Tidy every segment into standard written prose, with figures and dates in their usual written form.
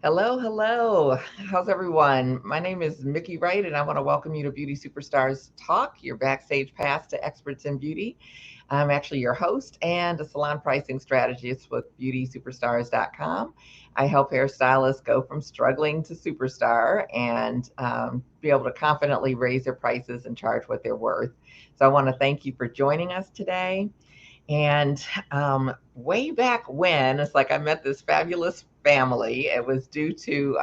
Hello, hello. How's everyone? My name is Mickey Wright, and I want to welcome you to Beauty Superstars Talk, your backstage pass to experts in beauty. I'm actually your host and a salon pricing strategist with beautysuperstars.com. I help hairstylists go from struggling to superstar and be able to confidently raise their prices and charge what they're worth. So I want to thank you for joining us today. And way back when, it's like I met this fabulous family. It was due to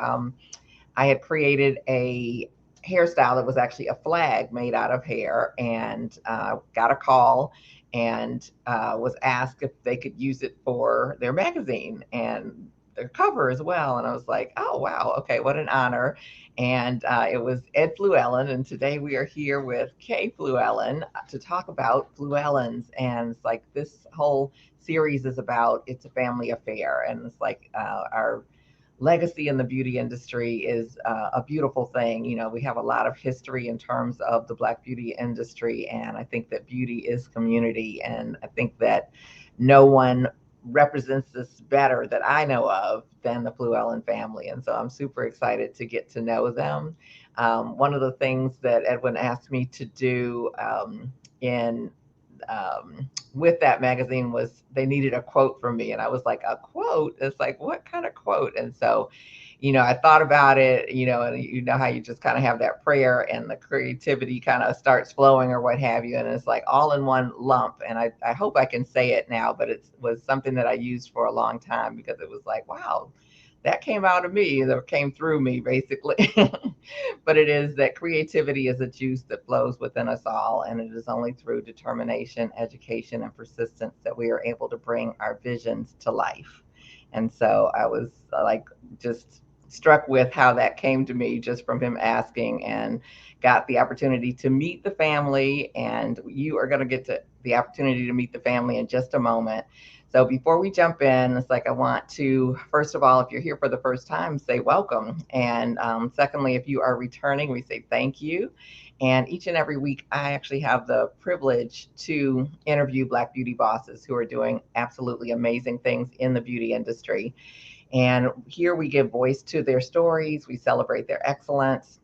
I had created a hairstyle that was actually a flag made out of hair, and got a call and was asked if they could use it for their magazine and their cover as well. And I was like, oh, wow, okay, what an honor. And it was Ed Flewellen. And today we are here with Kaye Flewellen to talk about Flewellens. And it's like this whole series is about it's a family affair. And it's like our legacy in the beauty industry is a beautiful thing. You know, we have a lot of history in terms of the Black beauty industry, and I think that beauty is community. And I think that no one represents this better that I know of than the Flewellen family. And so I'm super excited to get to know them. One of the things that Edwin asked me to do in with that magazine was they needed a quote from me. And I was like, a quote? It's like, what kind of quote? And so, I thought about it, and you know how you just kind of have that prayer and the creativity kind of starts flowing or what have you. And it's like all in one lump. And I hope I can say it now, but it was something that I used for a long time because it was like, wow, that came out of me, that came through me basically. But it is that creativity is a juice that flows within us all, and it is only through determination, education, and persistence that we are able to bring our visions to life. And so I was like just struck with how that came to me just from him asking, and got the opportunity to meet the family. And you are going to get to the opportunity to meet the family in just a moment. So before we jump in, it's like I want to, first of all, if you're here for the first time, say welcome. And secondly, if you are returning, we say thank you. And each and every week, I actually have the privilege to interview Black beauty bosses who are doing absolutely amazing things in the beauty industry. And here we give voice to their stories, we celebrate their excellence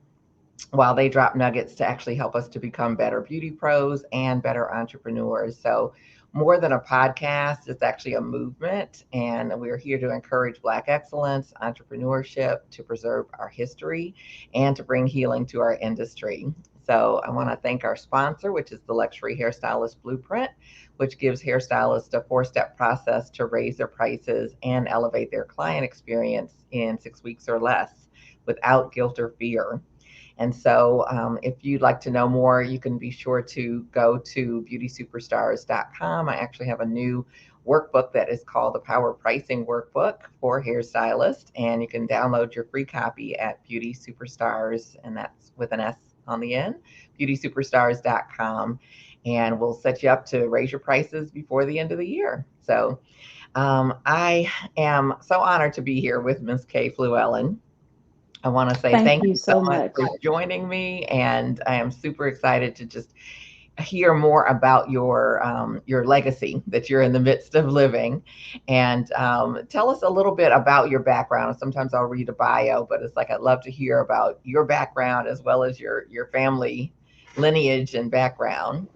while they drop nuggets to actually help us to become better beauty pros and better entrepreneurs. So, more than a podcast, it's actually a movement. And we're here to encourage Black excellence, entrepreneurship, to preserve our history, and to bring healing to our industry. So, I want to thank our sponsor, which is the Luxury Hairstylist Blueprint, which gives hairstylists a 4-step process to raise their prices and elevate their client experience in 6 weeks or less without guilt or fear. And so, if you'd like to know more, you can be sure to go to beautysuperstars.com. I actually have a new workbook that is called the Power Pricing Workbook for hairstylists, and you can download your free copy at Beauty Superstars, and that's with an S on the end, beautysuperstars.com, and we'll set you up to raise your prices before the end of the year. So, I am so honored to be here with Miss Kaye Flewellen. I want to say Thank thank you you so so much much. for joining me, and I am super excited to just hear more about your legacy that you're in the midst of living, and tell us a little bit about your background. Sometimes I'll read a bio, but it's like I'd love to hear about your background as well as your family lineage and background.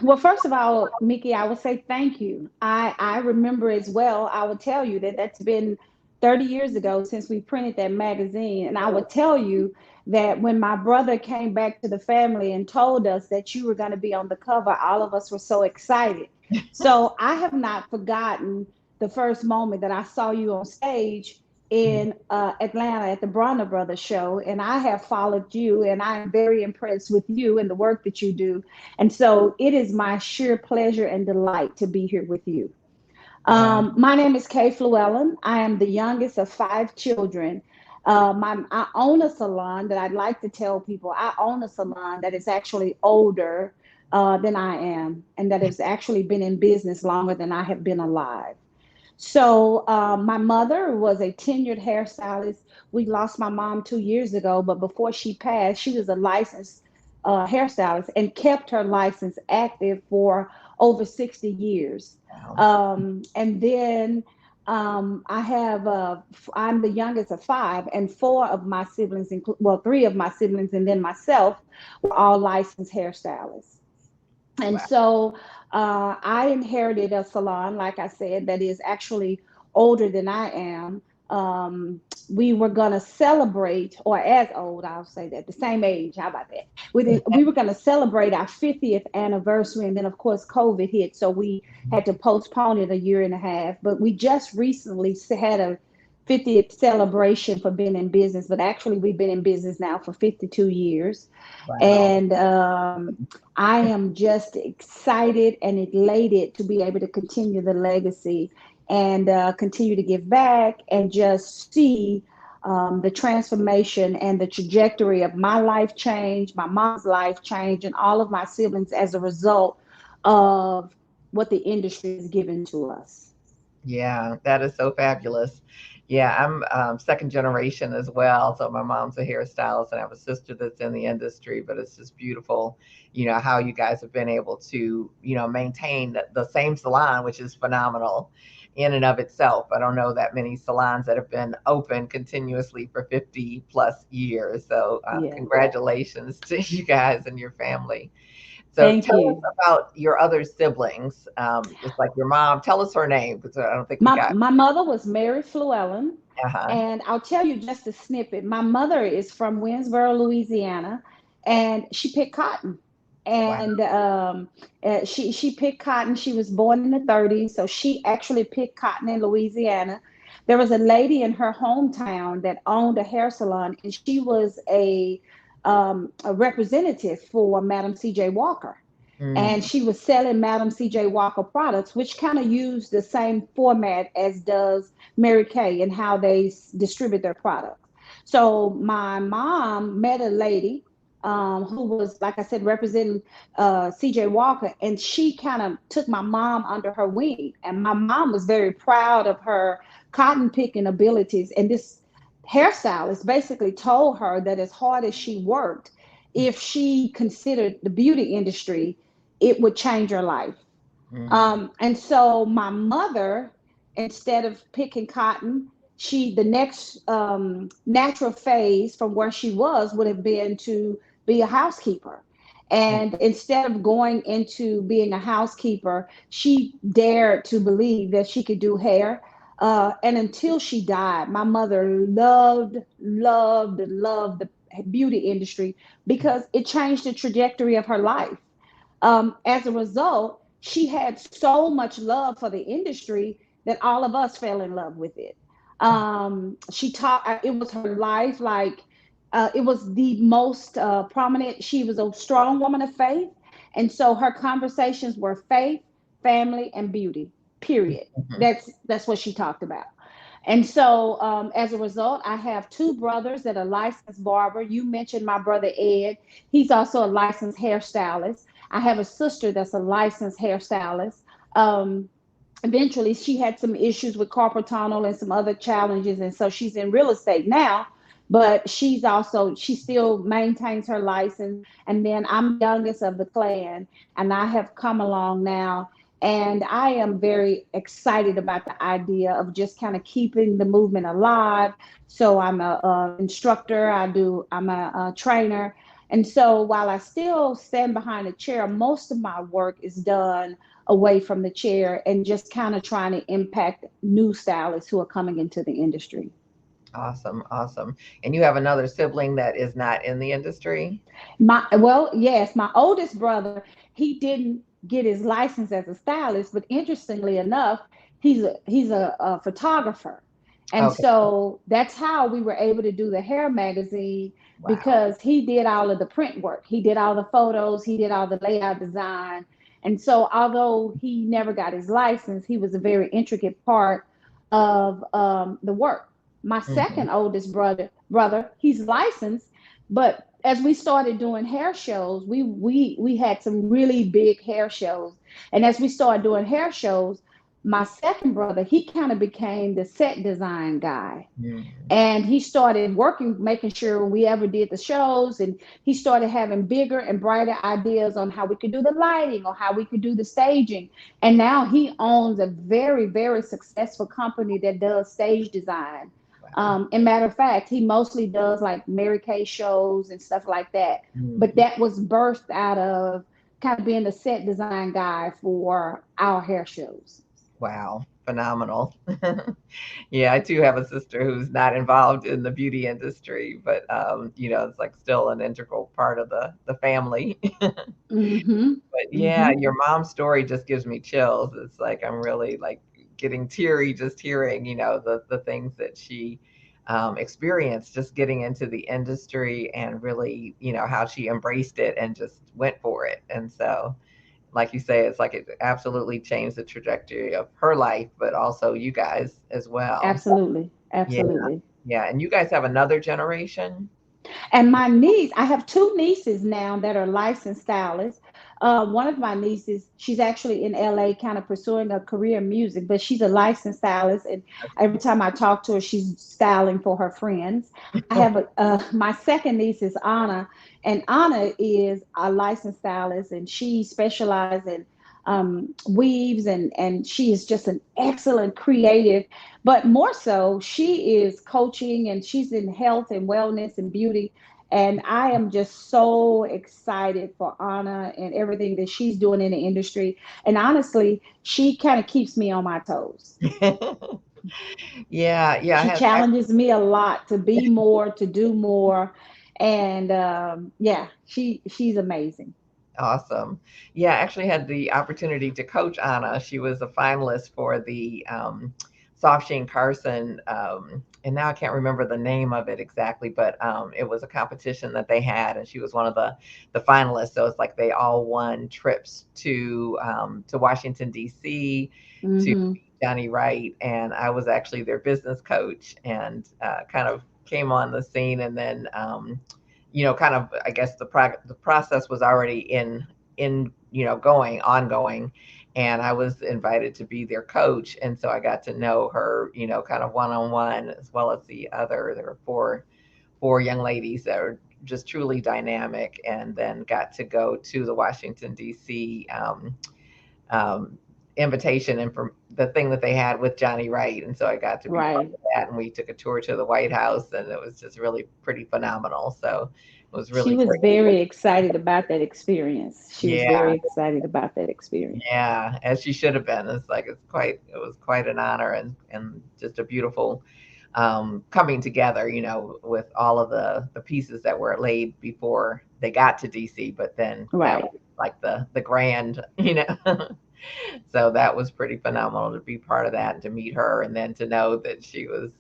Well, first of all, Mickey, I would say thank you. I remember as well. I would tell you that that's been 30 years ago since we printed that magazine. And I would tell you that when my brother came back to the family and told us that you were going to be on the cover, all of us were so excited. So I have not forgotten the first moment that I saw you on stage in Atlanta at the Bronner Brothers show. And I have followed you, and I am very impressed with you and the work that you do. And so it is my sheer pleasure and delight to be here with you. Wow. My name is Kaye Flewellen. I am the youngest of 5 children. I own a salon that I'd like to tell people I own a salon that is actually older than I am, and that has actually been in business longer than I have been alive. So my mother was a tenured hairstylist. We lost my mom 2 years ago, but before she passed, she was a licensed hairstylist and kept her license active for over 60 years. Wow. And then I have, I'm the youngest of five, and four of my siblings, well, three of my siblings, and then myself, were all licensed hairstylists. And Wow. so I inherited a salon, like I said, that is actually older than I am. We were going to celebrate, or as old, I'll say that, the same age. How about that? We were going to celebrate our 50th anniversary. And then, of course, COVID hit. So we had to postpone it a year and a half. But we just recently had a 50th celebration for being in business. But actually, we've been in business now for 52 years. Wow. And I am just excited and elated to be able to continue the legacy and continue to give back and just see the transformation and the trajectory of my life change, my mom's life change, and all of my siblings as a result of what the industry has given to us. Yeah, that is so fabulous. Yeah, I'm second generation as well. So my mom's a hairstylist, and I have a sister that's in the industry. But it's just beautiful, how you guys have been able to, maintain the same salon, which is phenomenal in and of itself. I don't know that many salons that have been open continuously for 50 plus years. So Yeah. congratulations to you guys and your family. So Thank tell us you. about your other siblings, just like your mom. Tell us her name because I don't think we got. My mother was Mary Flewellen, Uh-huh. and I'll tell you just a snippet. My mother is from Winsboro, Louisiana, and she picked cotton. Wow. And she picked cotton. She was born in the 30s, so she actually picked cotton in Louisiana. There was a lady in her hometown that owned a hair salon, and she was a representative for Madam C.J. Walker, and Mm, she was selling Madam C.J. Walker products, which kind of use the same format as does Mary Kay and how they distribute their products. So my mom met a lady who was, like I said, representing C.J. Walker, and she kind of took my mom under her wing. And my mom was very proud of her cotton picking abilities. And this hairstylist basically told her that as hard as she worked, if she considered the beauty industry, it would change her life. mm, And so my mother, instead of picking cotton, the next natural phase from where she was would have been to be a housekeeper. mm, And instead of going into being a housekeeper, she dared to believe that she could do hair. And until she died, my mother loved the beauty industry because it changed the trajectory of her life. As a result, she had so much love for the industry that all of us fell in love with it. She taught, it was her life, like it was the most prominent. She was a strong woman of faith. And so her conversations were faith, family, and beauty, period. mhm. That's what she talked about. And so, as a result, I have two brothers that are licensed barber. You mentioned my brother Ed. He's also a licensed hairstylist. I have a sister that's a licensed hairstylist. Um, Eventually, she had some issues with carpal tunnel and some other challenges, and so she's in real estate now. But she still maintains her license. And then I'm the youngest of the clan, and I have come along now, and I am very excited about the idea of just kind of keeping the movement alive. So I'm a instructor. I'm a trainer. And so while I still stand behind a chair, most of my work is done away from the chair and just kind of trying to impact new stylists who are coming into the industry. Awesome, awesome. And you have another sibling that is not in the industry? Yes, my oldest brother, he didn't get his license as a stylist, but interestingly enough, a photographer. And Okay. so that's how we were able to do the hair magazine, Wow. because he did all of the print work. He did all the photos, he did all the layout design. And so although he never got his license, he was a very intricate part of the work. My Hmm. second oldest brother, he's licensed, but as we started doing hair shows, we had some really big hair shows. And as we started doing hair shows, my second brother, he kind of became the set design guy. Mm. And he started working, making sure when we ever did the shows, and he started having bigger and brighter ideas on how we could do the lighting or how we could do the staging. And now he owns a very, very successful company that does stage design. Wow. And matter of fact, he mostly does like Mary Kay shows and stuff like that. But Mm. that was birthed out of kind of being the set design guy for our hair shows. Wow. Phenomenal. Yeah, I too have a sister who's not involved in the beauty industry, but it's like still an integral part of the family. Mm-hmm. But yeah, Mm-hmm. your mom's story just gives me chills. It's like I'm really like getting teary just hearing, the things that she experienced just getting into the industry and really, how she embraced it and just went for it. And so, like you say, it's like it absolutely changed the trajectory of her life, but also you guys as well. Absolutely. Yeah. Absolutely. Yeah. And you guys have another generation. And my niece, I have two nieces now that are licensed stylists. One of my nieces, she's actually in LA kind of pursuing a career in music, but she's a licensed stylist. And every time I talk to her, she's styling for her friends. I have my second niece is Anna, and Anna is a licensed stylist, and she specializes in weaves, and she is just an excellent creative. But more so, she is coaching and she's in health and wellness and beauty. And I am just so excited for Anna and everything that she's doing in the industry. And honestly, she kind of keeps me on my toes. Yeah. Yeah. She challenges me a lot to be more, to do more. And yeah, she's amazing. Awesome. Yeah, I actually had the opportunity to coach Anna. She was a finalist for the Soft Sheen Carson, and now I can't remember the name of it exactly, but it was a competition that they had, and she was one of the finalists. So it's like they all won trips to Washington D.C. to Hmm. Johnny Wright, and I was actually their business coach, and kind of came on the scene, and then kind of, I guess the process was already in going ongoing, and I was invited to be their coach, and so I got to know her, kind of one on one, as well as there were four young ladies that were just truly dynamic, and then got to go to the Washington D.C. Um, invitation and from the thing that they had with Johnny Wright. And so I got to be part Right. of that. And we took a tour to the White House, and it was just really pretty phenomenal. So it was She really was great. very excited about that experience. She was Yeah. very excited about that experience. Yeah. As she should have been. It was quite an honor, and just a beautiful coming together, with all of the pieces that were laid before they got to DC, but then that Right. was like the grand, So that was pretty phenomenal to be part of that and to meet her, and then to know that she was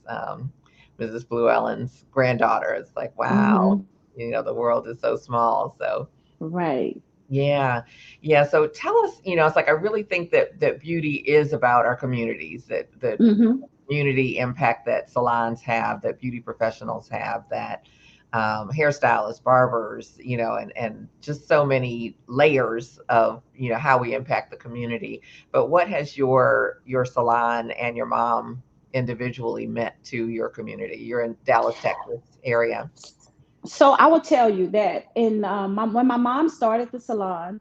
Mrs. Flewellen's granddaughter. It's like, wow, Hmm. the world is so small. So Right. yeah, yeah. So tell us, it's like I really think that beauty is about our communities, that the Hmm. community impact that salons have, that beauty professionals have, that hairstylists, barbers, and just so many layers of how we impact the community. But what has your salon and your mom individually meant to your community? You're in Dallas, Texas area. So I will tell you that when my mom started the salon,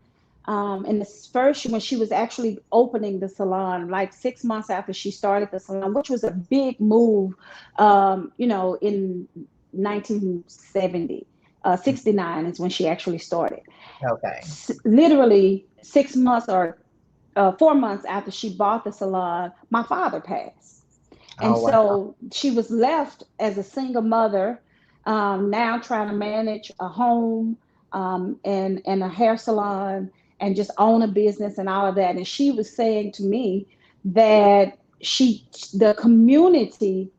in the first when she was actually opening the salon, like 6 months after she started the salon, which was a big move, in 1970, 69 is when she actually started. Okay. Literally 6 months or 4 months after she bought the salon, my father passed. And Oh wow. so she was left as a single mother, now trying to manage a home, and a hair salon, and just own a business and all of that. And she was saying to me that the community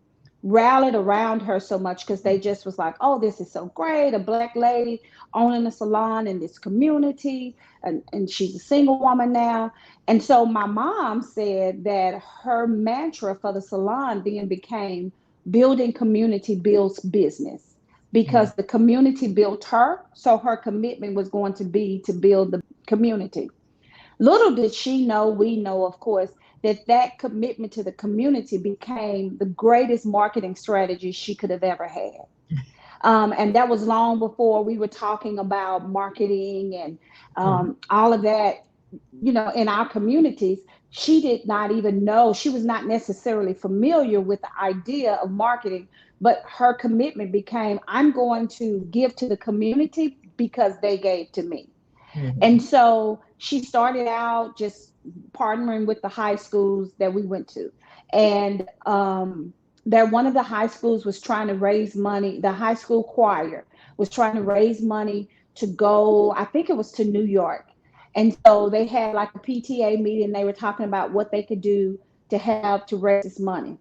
rallied around her so much because they just was like, oh, this is so great, a black lady owning a salon in this community, and she's a single woman now. And so my mom said that her mantra for the salon then became building community builds business, Mm. because the community built her, so her commitment was going to be to build the community. Little did she know, we know, of course, that commitment to the community became the greatest marketing strategy she could have ever had. And that was long before we were talking about marketing and all of that, in our communities. She did not even know, she was not necessarily familiar with the idea of marketing, but her commitment became, I'm going to give to the community because they gave to me. And so she started out just partnering with the high schools that we went to. And that one of the high schools was trying to raise money. The high school choir was trying to raise money to go, I think it was to New York. And so they had like a PTA meeting. They were talking about what they could do to have to raise this money.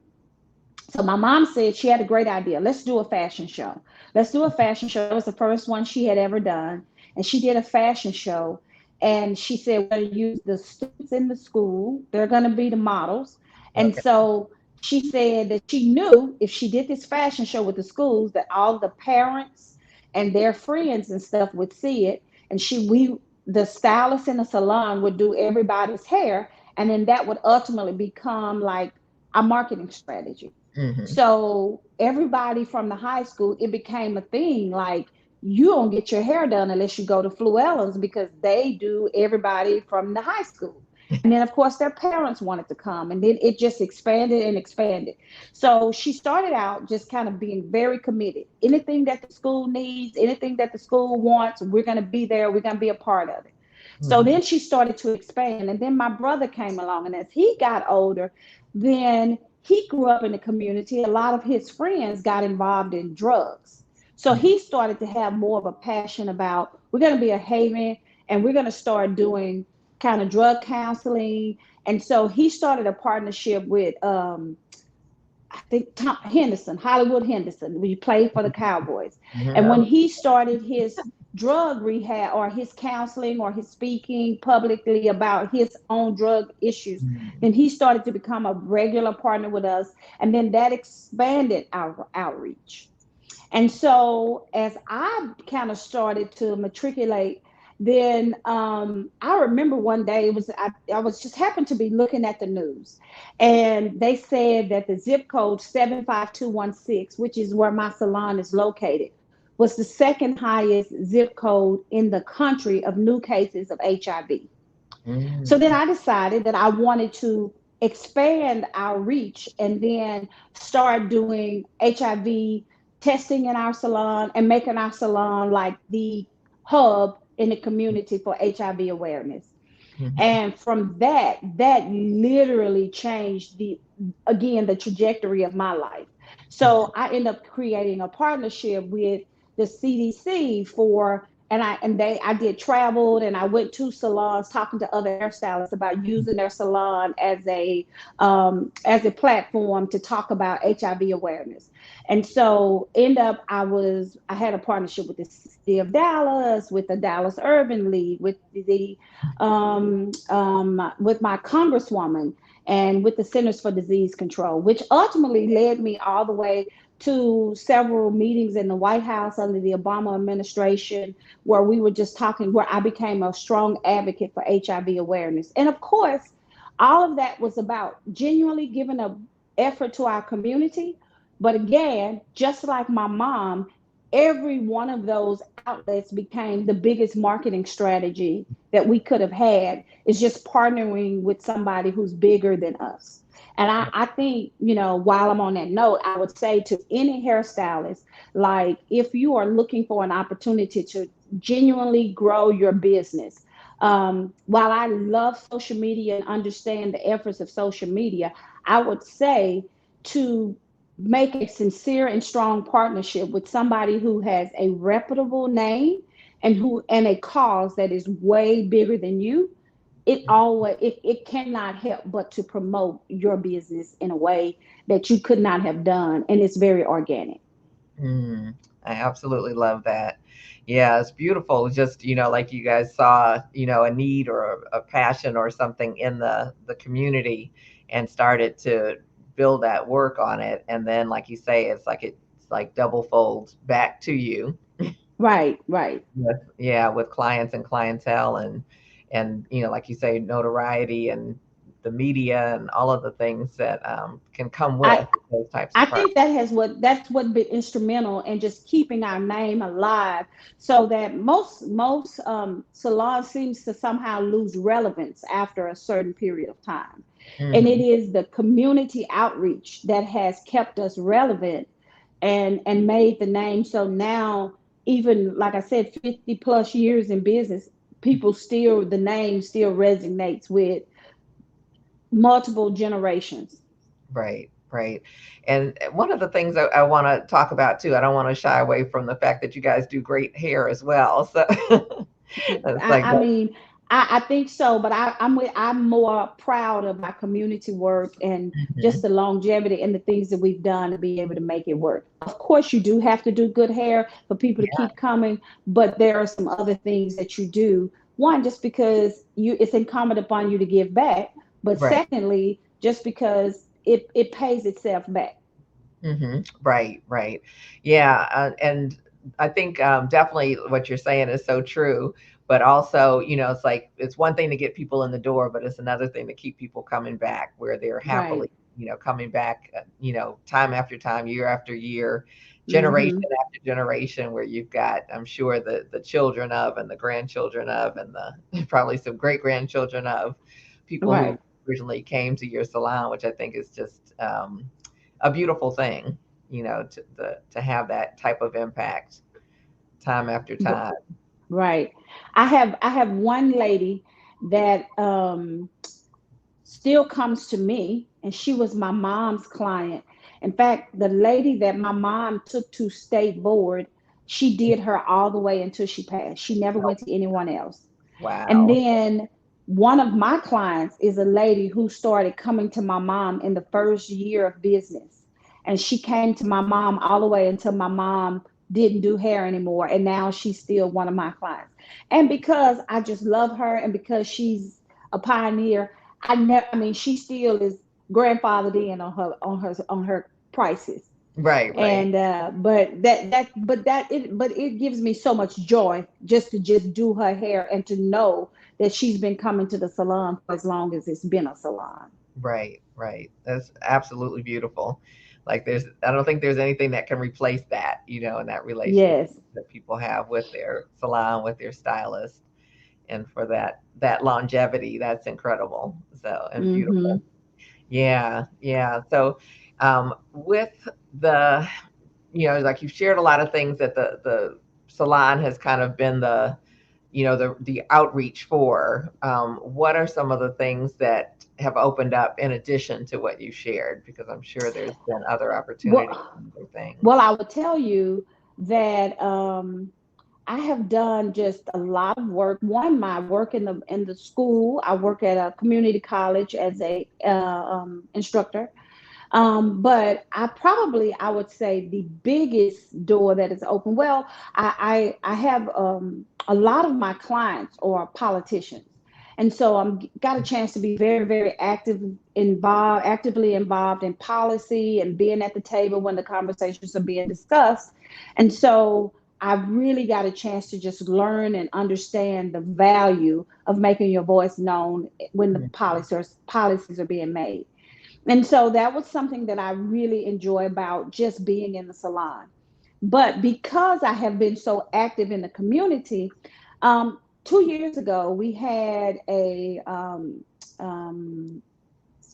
So my mom said she had a great idea. Let's do a fashion show. Let's do a fashion show. That was the first one she had ever done. And she did a fashion show. And she said, we're going to use the students in the school. They're going to be the models. And Okay. so she said that she knew if she did this fashion show with the schools, that all the parents and their friends and stuff would see it. And the stylist in the salon would do everybody's hair. And then that would ultimately become like a marketing strategy. Mm-hmm. So everybody from the high school, it became a thing. Like, you don't get your hair done unless you go to Flewellen's, because they do everybody from the high school. And then of course their parents wanted to come, and then it just expanded and expanded. So she started out just kind of being very committed. Anything that the school needs, anything that the school wants, we're going to be there. We're going to be a part of it. So Mm-hmm. then she started to expand. And then my brother came along. And as he got older, then he grew up in the community. A lot of his friends got involved in drugs. So he started to have more of a passion about, we're going to be a haven and we're going to start doing kind of drug counseling. And so he started a partnership with, I think Tom Henderson, Hollywood Henderson, we played for the Cowboys. And when Mm-hmm. he started his drug rehab or his counseling or his speaking publicly about his own drug issues, then he started to become a regular partner with us. And then that expanded our outreach. And so as I kind of started to matriculate, then I remember one day I was just happened to be looking at the news, and they said that the zip code 75216, which is where my salon is located, was the second highest zip code in the country of new cases of HIV. So then Mm-hmm. I decided that I wanted to expand our reach and then start doing HIV testing in our salon and making our salon like the hub in the community for HIV awareness. Mm-hmm. And from that literally changed the trajectory of my life. So I ended up creating a partnership with the CDC I did traveled, and I went to salons talking to other hairstylists about using their salon as a platform to talk about HIV awareness. And so I had a partnership with the city of Dallas, with the Dallas Urban League, with my congresswoman, and with the Centers for Disease Control, which ultimately led me all the way to several meetings in the White House under the Obama administration, where we were just talking, where I became a strong advocate for HIV awareness. And of course, all of that was about genuinely giving an effort to our community. But again, just like my mom, every one of those outlets became the biggest marketing strategy that we could have had, is just partnering with somebody who's bigger than us. And I think, while I'm on that note, I would say to any hairstylist, like, if you are looking for an opportunity to genuinely grow your business, while I love social media and understand the efforts of social media, I would say to make a sincere and strong partnership with somebody who has a reputable name and a cause that is way bigger than you. It cannot help but to promote your business in a way that you could not have done, and it's very organic. Mm, I absolutely love that. Yeah, it's beautiful. Just, like you guys saw, a need or a passion or something in the community and started to build that work on it. And then, like you say, it's like double folds back to you. Right, right. With clients and clientele and like you say, notoriety and the media and all of the things that can come I with those types I of projects. think that's what been instrumental in just keeping our name alive, so that most salons seems to somehow lose relevance after a certain period of time, and it Hmm. is the community outreach that has kept us relevant and made the name. So now, even like I said, 50 plus years in business, people still the name still resonates with multiple generations. Right, right. And one of the things I want to talk about too, I don't want to shy away from the fact that you guys do great hair as well. So it's like, I mean, I think so, but I'm more proud of my community work and just mhm, the longevity and the things that we've done to be able to make it work. Of course, you do have to do good hair for people to yeah, keep coming, but there are some other things that you do. One, just because it's incumbent upon you to give back, but right. secondly, just because it pays itself back. Right, right. Yeah, and I think definitely what you're saying is so true. But also, it's like it's one thing to get people in the door, but it's another thing to keep people coming back where they're Right. happily, coming back, time after time, year after year, generation Hmm. after generation, where you've got, I'm sure, the children of and the grandchildren of and the probably some great grandchildren of people who Right. originally came to your salon, which I think is just a beautiful thing, to have that type of impact time after time. Right. I have one lady that still comes to me, and she was my mom's client. In fact, the lady that my mom took to state board, she did her all the way until she passed. She never Oh, went to anyone else. And wow. then one of my clients is a lady who started coming to my mom in the first year of business. And she came to my mom all the way until my mom didn't do hair anymore. And now she's still one of my clients. And because I just love her and because she's a pioneer, I mean, she still is grandfathered in on her prices. Right, right. And but it gives me so much joy just to just do her hair and to know that she's been coming to the salon for as long as it's been a salon. Right, right. That's absolutely beautiful. Like I don't think there's anything that can replace that, in that relationship Yes. that people have with their salon, with their stylist, and for that longevity, that's incredible. So, and Mm-hmm. beautiful. Yeah, yeah. So, with the, like you've shared a lot of things that the salon has kind of been the outreach for. What are some of the things that have opened up in addition to what you shared? Because I'm sure there's been other opportunities Well, and other things. well, I would tell you that I have done just a lot of work. One, my work in the school. I work at a community college as a instructor. But I would say the biggest door that is open. Well, I have a lot of my clients are politicians, and so I'm got a chance to be very very actively involved in policy and being at the table when the conversations are being discussed, and so. I've really got a chance to just learn and understand the value of making your voice known when the Mhm. policies are being made. And so that was something that I really enjoy about just being in the salon. But because I have been so active in the community, 2 years ago we had a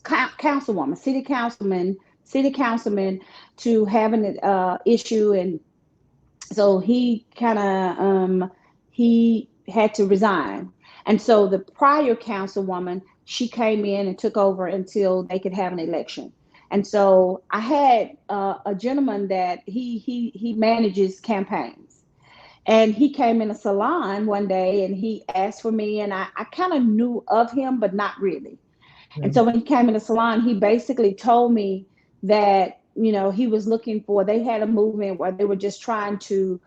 councilwoman, city councilman, to have an issue, and so he had to resign, and so the prior councilwoman, she came in and took over until they could have an election. And so I had a gentleman that he manages campaigns, and he came in a salon one day and he asked for me, and I kind of knew of him but not really. And so Mhm. when he came in the salon, he basically told me that he was looking for, they had a movement where they were just trying to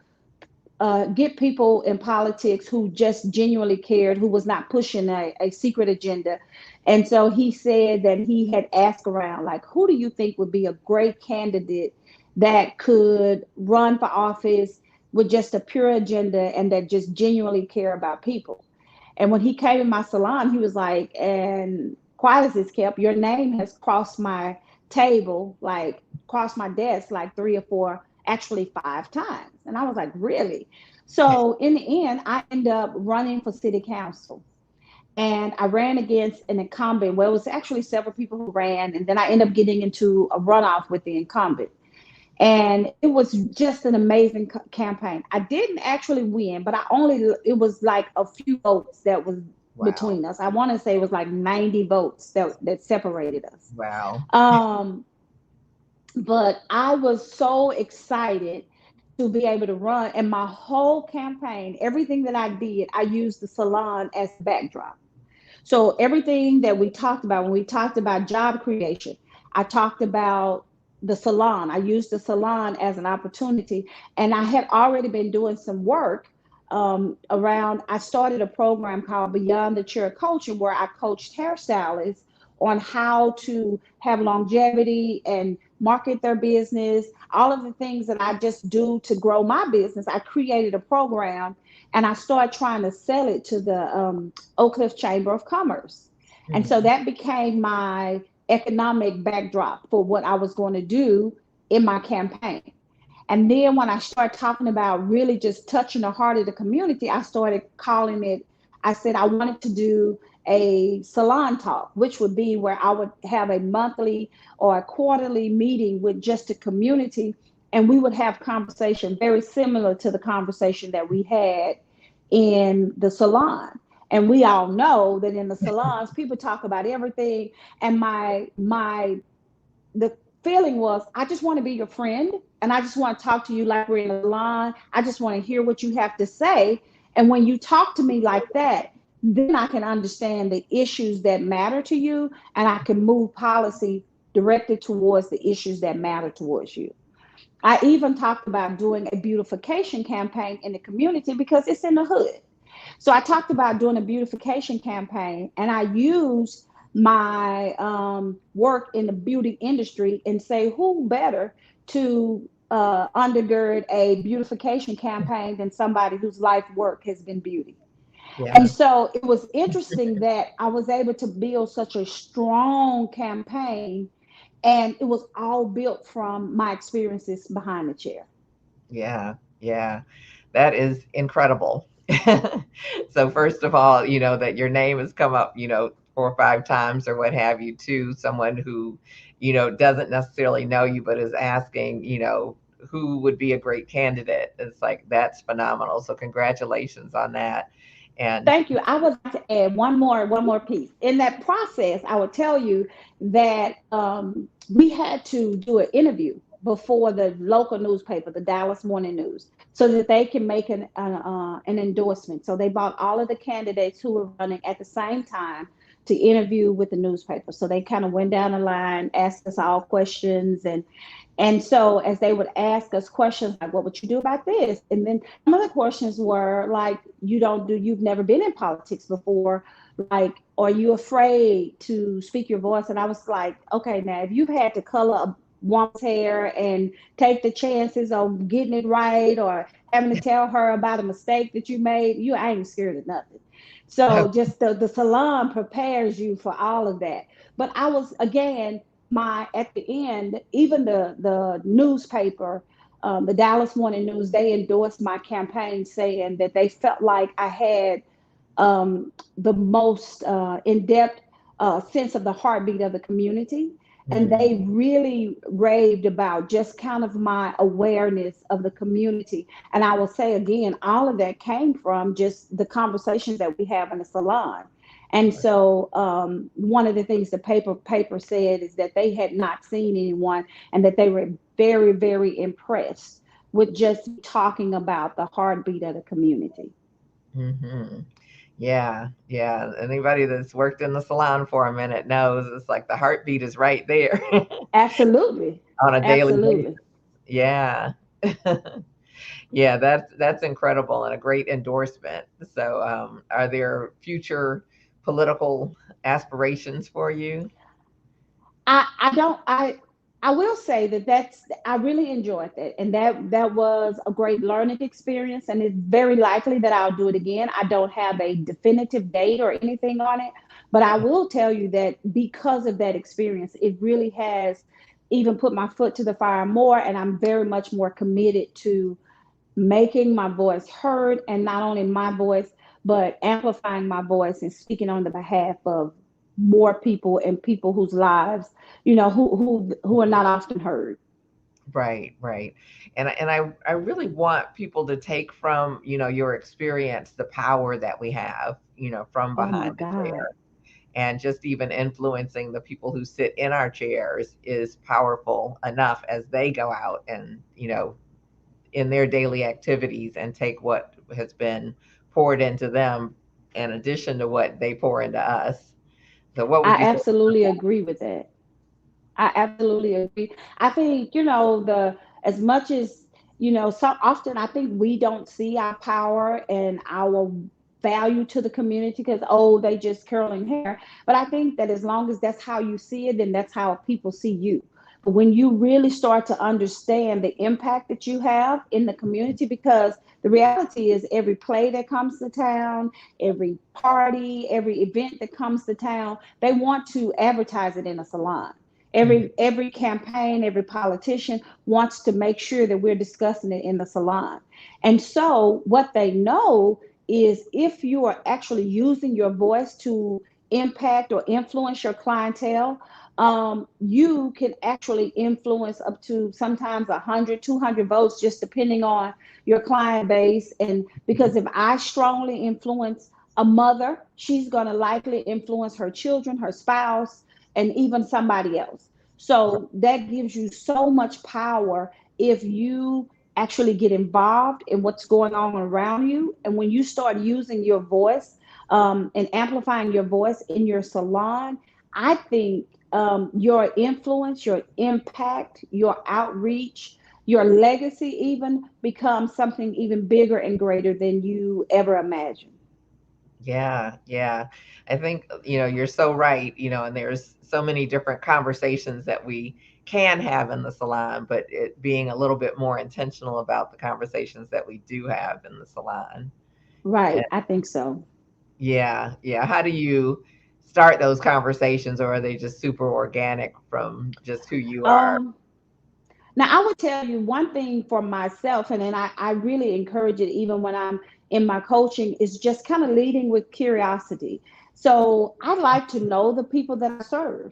get people in politics who just genuinely cared, who was not pushing a secret agenda. And so he said that he had asked around, like, who do you think would be a great candidate that could run for office with just a pure agenda and that just genuinely care about people? And when he came in my salon, he was like, and quiet as it's kept, your name has crossed my table, like crossed my desk like 3 or 4, actually 5 times. And I was like, really? So in the end, I ended up running for city council. And I ran against an incumbent. Well, it was actually several people who ran, and then I ended up getting into a runoff with the incumbent. And it was just an amazing campaign. I didn't actually win, but it was like a few votes that was Wow. between us. I want to say it was like 90 votes that separated us. Wow. Um, but I was so excited to be able to run. And my whole campaign, everything that I did, I used the salon as the backdrop. So everything that we talked about, when we talked about job creation, I talked about the salon. I used the salon as an opportunity. And I had already been doing some work around, I started a program called Beyond the Chair Coaching, where I coached hairstylists on how to have longevity and market their business, all of the things that I just do to grow my business. I created a program and I started trying to sell it to the Oak Cliff Chamber of Commerce. And so Mhm. that became my economic backdrop for what I was going to do in my campaign. And then when I started talking about really just touching the heart of the community, I started calling it, I said I wanted to do a salon talk, which would be where I would have a monthly or a quarterly meeting with just the community. And we would have conversation very similar to the conversation that we had in the salon. And we all know that in the salons, people talk about everything. And the feeling was, I just want to be your friend, and I just want to talk to you like we're in a line. I just want to hear what you have to say. And when you talk to me like that, then I can understand the issues that matter to you, and I can move policy directed towards the issues that matter towards you. I even talked about doing a beautification campaign in the community because it's in the hood. So I talked about doing a beautification campaign, and I used my work in the beauty industry and say, who better to undergird a beautification campaign than somebody whose life work has been beauty. And Yeah. so it was interesting that I was able to build such a strong campaign, and it was all built from my experiences behind the chair. Yeah. Yeah. That is incredible. So first of all, that your name has come up, 4 or 5 times or what have you, to someone who, doesn't necessarily know you, but is asking, who would be a great candidate. It's like, that's phenomenal. So congratulations on that. And Thank you. I would like to add one more piece. In that process, I would tell you that we had to do an interview before the local newspaper, the Dallas Morning News, so that they can make an endorsement. So they brought all of the candidates who were running at the same time to interview with the newspaper. So they kind of went down the line, asked us all questions, and so as they would ask us questions like, what would you do about this? And then some of the questions were like, you've never been in politics before. Like, are you afraid to speak your voice? And I was like, okay, now if you've had to color a woman's hair and take the chances of getting it right or having to tell her about a mistake that you made, you ain't scared of nothing. So just the salon prepares you for all of that. But I was, again, my at the end, even the newspaper, the Dallas Morning News, they endorsed my campaign, saying that they felt like I had the most in-depth sense of the heartbeat of the community. And mm, they really raved about just kind of my awareness of the community. And I will say again, all of that came from just the conversations that we have in the salon. And so one of the things the paper said is that they had not seen anyone, and that they were very, very impressed with just talking about the heartbeat of the community. hmm yeah, yeah. Anybody that's worked in the salon for a minute knows it's like the heartbeat is right there Absolutely. on a daily basis. Absolutely. Yeah. Yeah, that's incredible and a great endorsement. So, are there future political aspirations for you? I don't I will say that I really enjoyed that, and that was a great learning experience, and it's very likely that I'll do it again. I don't have a definitive date or anything on it, But I will tell you that because of that experience, it really has even put my foot to the fire more. And I'm very much more committed to making my voice heard, and not only my voice, but amplifying my voice and speaking on the behalf of more people and people whose lives, who are not often heard. Right, right. And I really want people to take from, your experience, the power that we have, from Oh my behind the chair. God. And just even influencing the people who sit in our chairs is powerful enough as they go out and, in their daily activities and take what has been poured into them in addition to what they pour into us. So what would I you say? absolutely agree with that. I absolutely agree. I think, the as much as, so often I think we don't see our power and our value to the community because, oh, they just curling hair. But I think that as long as that's how you see it, then that's how people see you. But when you really start to understand the impact that you have in the community, because the reality is every play that comes to town, every party, every event that comes to town, they want to advertise it in a salon. Mhm. Every campaign, every politician wants to make sure that we're discussing it in the salon. And so what they know is if you are actually using your voice to impact or influence your clientele, you can actually influence up to sometimes 100, 200 votes, just depending on your client base. And because if I strongly influence a mother, she's going to likely influence her children, her spouse, and even somebody else. So that gives you so much power if you actually get involved in what's going on around you. And when you start using your voice and amplifying your voice in your salon, I think your influence, your impact, your outreach, your legacy even becomes something even bigger and greater than you ever imagined. Yeah, yeah. I think, you're so right, and there's so many different conversations that we can have in the salon, but it being a little bit more intentional about the conversations that we do have in the salon. And Right, I think so. yeah, yeah. How do you start those conversations, or are they just super organic from just who you are? Um, Now, I would tell you one thing for myself, and then I really encourage it even when I'm in my coaching, is just kind of leading with curiosity. So I like to know the people that I serve.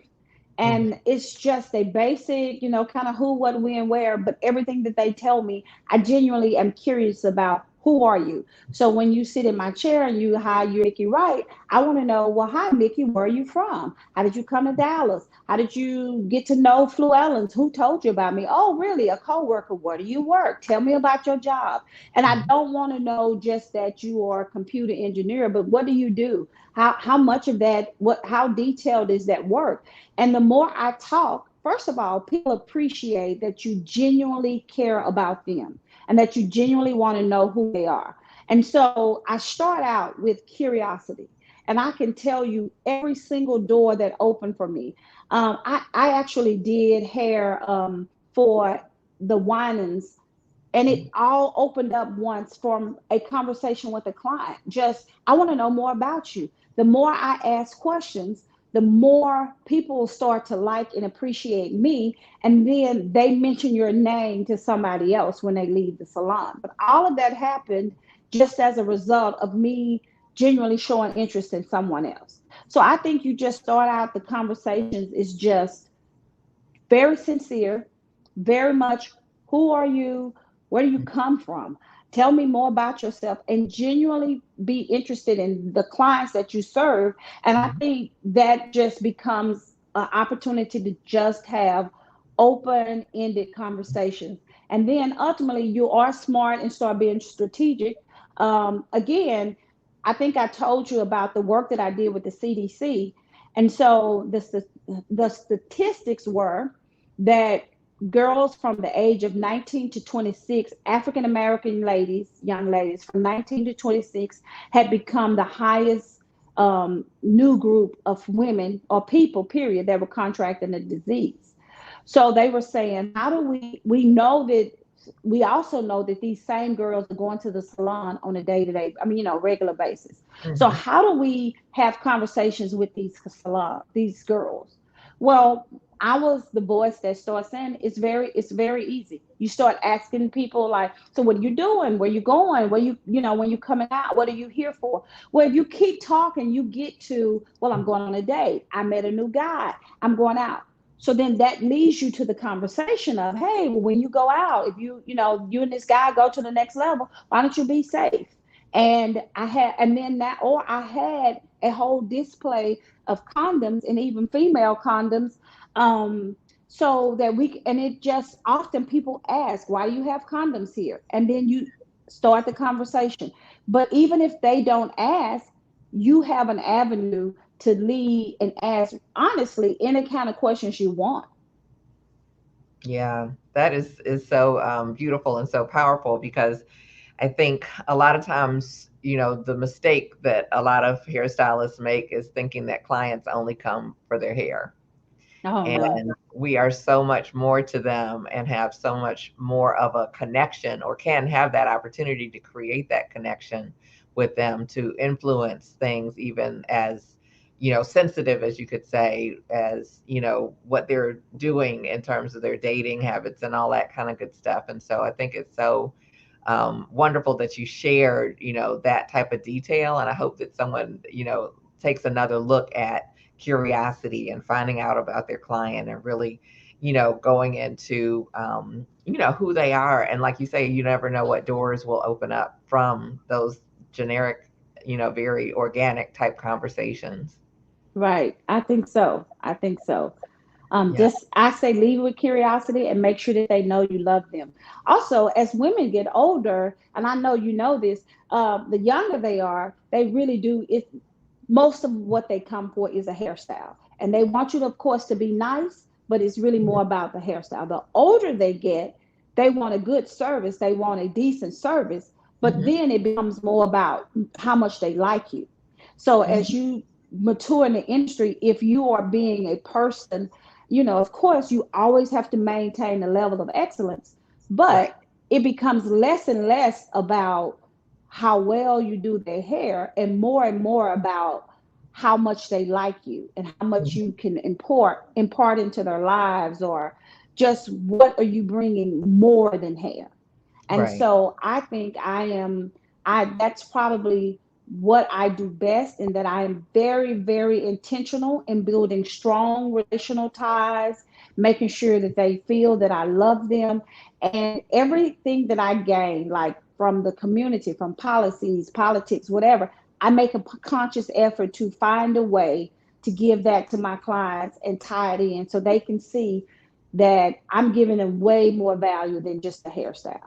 Mhm. And it's just a basic, kind of who, what, when, where, but everything that they tell me, I genuinely am curious about who are you? So when you sit in my chair and hi, you're Mickey Wright, I want to know, well, hi, Mickey, where are you from? How did you come to Dallas? How did you get to know Flewellens? Who told you about me? Oh, really? A coworker. Where do you work? Tell me about your job. And I Mhm. don't want to know just that you are a computer engineer, but what do you do? How much of that, how detailed is that work? And the more I talk, first of all, people appreciate that you genuinely care about them and that you genuinely want to know who they are. And so I start out with curiosity. And I can tell you every single door that opened for me. I actually did hair for the Winans, and it all opened up once from a conversation with a client. Just, I want to know more about you. The more I ask questions, the more people start to like and appreciate me. And then they mention your name to somebody else when they leave the salon. But all of that happened just as a result of me genuinely showing interest in someone else. So I think you just start out the conversations is just very sincere, very much who are you? Where do you come from? Tell me more about yourself and genuinely be interested in the clients that you serve. And I Mhm. think that just becomes an opportunity to just have open ended conversations. And then ultimately, you are smart and start being strategic. Again, I think I told you about the work that I did with the CDC. And so the statistics were that girls from the age of 19 to 26, African American ladies, young ladies from 19 to 26, had become the highest new group of women or people, period, that were contracting the disease. So they were saying, how do we know that we also know that these same girls are going to the salon on a day-to-day, I mean, regular basis. So Hmm. how do we have conversations with these girls? Well, I was the voice that started saying it's very easy. You start asking people like, so what are you doing? Where you going? Where when you coming out, what are you here for? Well, if you keep talking, you get to, well, I'm going on a date. I met a new guy. I'm going out. So then that leads you to the conversation of, hey, well, when you go out, if you and this guy go to the next level, why don't you be safe? I had a whole display of condoms and even female condoms. Um, so that and it just often people ask, why do you have condoms here? And then you start the conversation. But even if they don't ask, you have an avenue to lead and ask honestly any kind of questions you want. Yeah, that is so beautiful and so powerful because I think a lot of times, the mistake that a lot of hairstylists make is thinking that clients only come for their hair. Oh no. And we are so much more to them and have so much more of a connection, or can have that opportunity to create that connection with them, to influence things even as sensitive as you could say, as what they're doing in terms of their dating habits and all that kind of good stuff. And so I think it's so wonderful that you shared that type of detail, and I hope that someone takes another look at curiosity and finding out about their client, and really going into who they are. And like you say, you never know what doors will open up from those generic, very organic type conversations. Right. I think so. I think so. Yeah. Just I say leave with curiosity and make sure that they know you love them. Also, as women get older, and I know you know this, the younger they are, they really do it. Most of what they come for is a hairstyle, and they want you to, of course, to be nice, but it's really more about the hairstyle. The older they get, they want a good service, they want a decent service, but Hmm. then it becomes more about how much they like you. So as Hmm. you mature in the industry, if you are being a person, of course, you always have to maintain a level of excellence, Right. but it becomes less and less about how well you do their hair and more about how much they like you and how much Mhm. you can impart into their lives, or just what are you bringing more than hair. And Right. so I think I that's probably what I do best, in that I am very, very intentional in building strong relational ties, making sure that they feel that I love them. And everything that I gain, like from the community, from policies, politics, whatever, I make a conscious effort to find a way to give that to my clients and tie it in so they can see that I'm giving them way more value than just a hairstyle.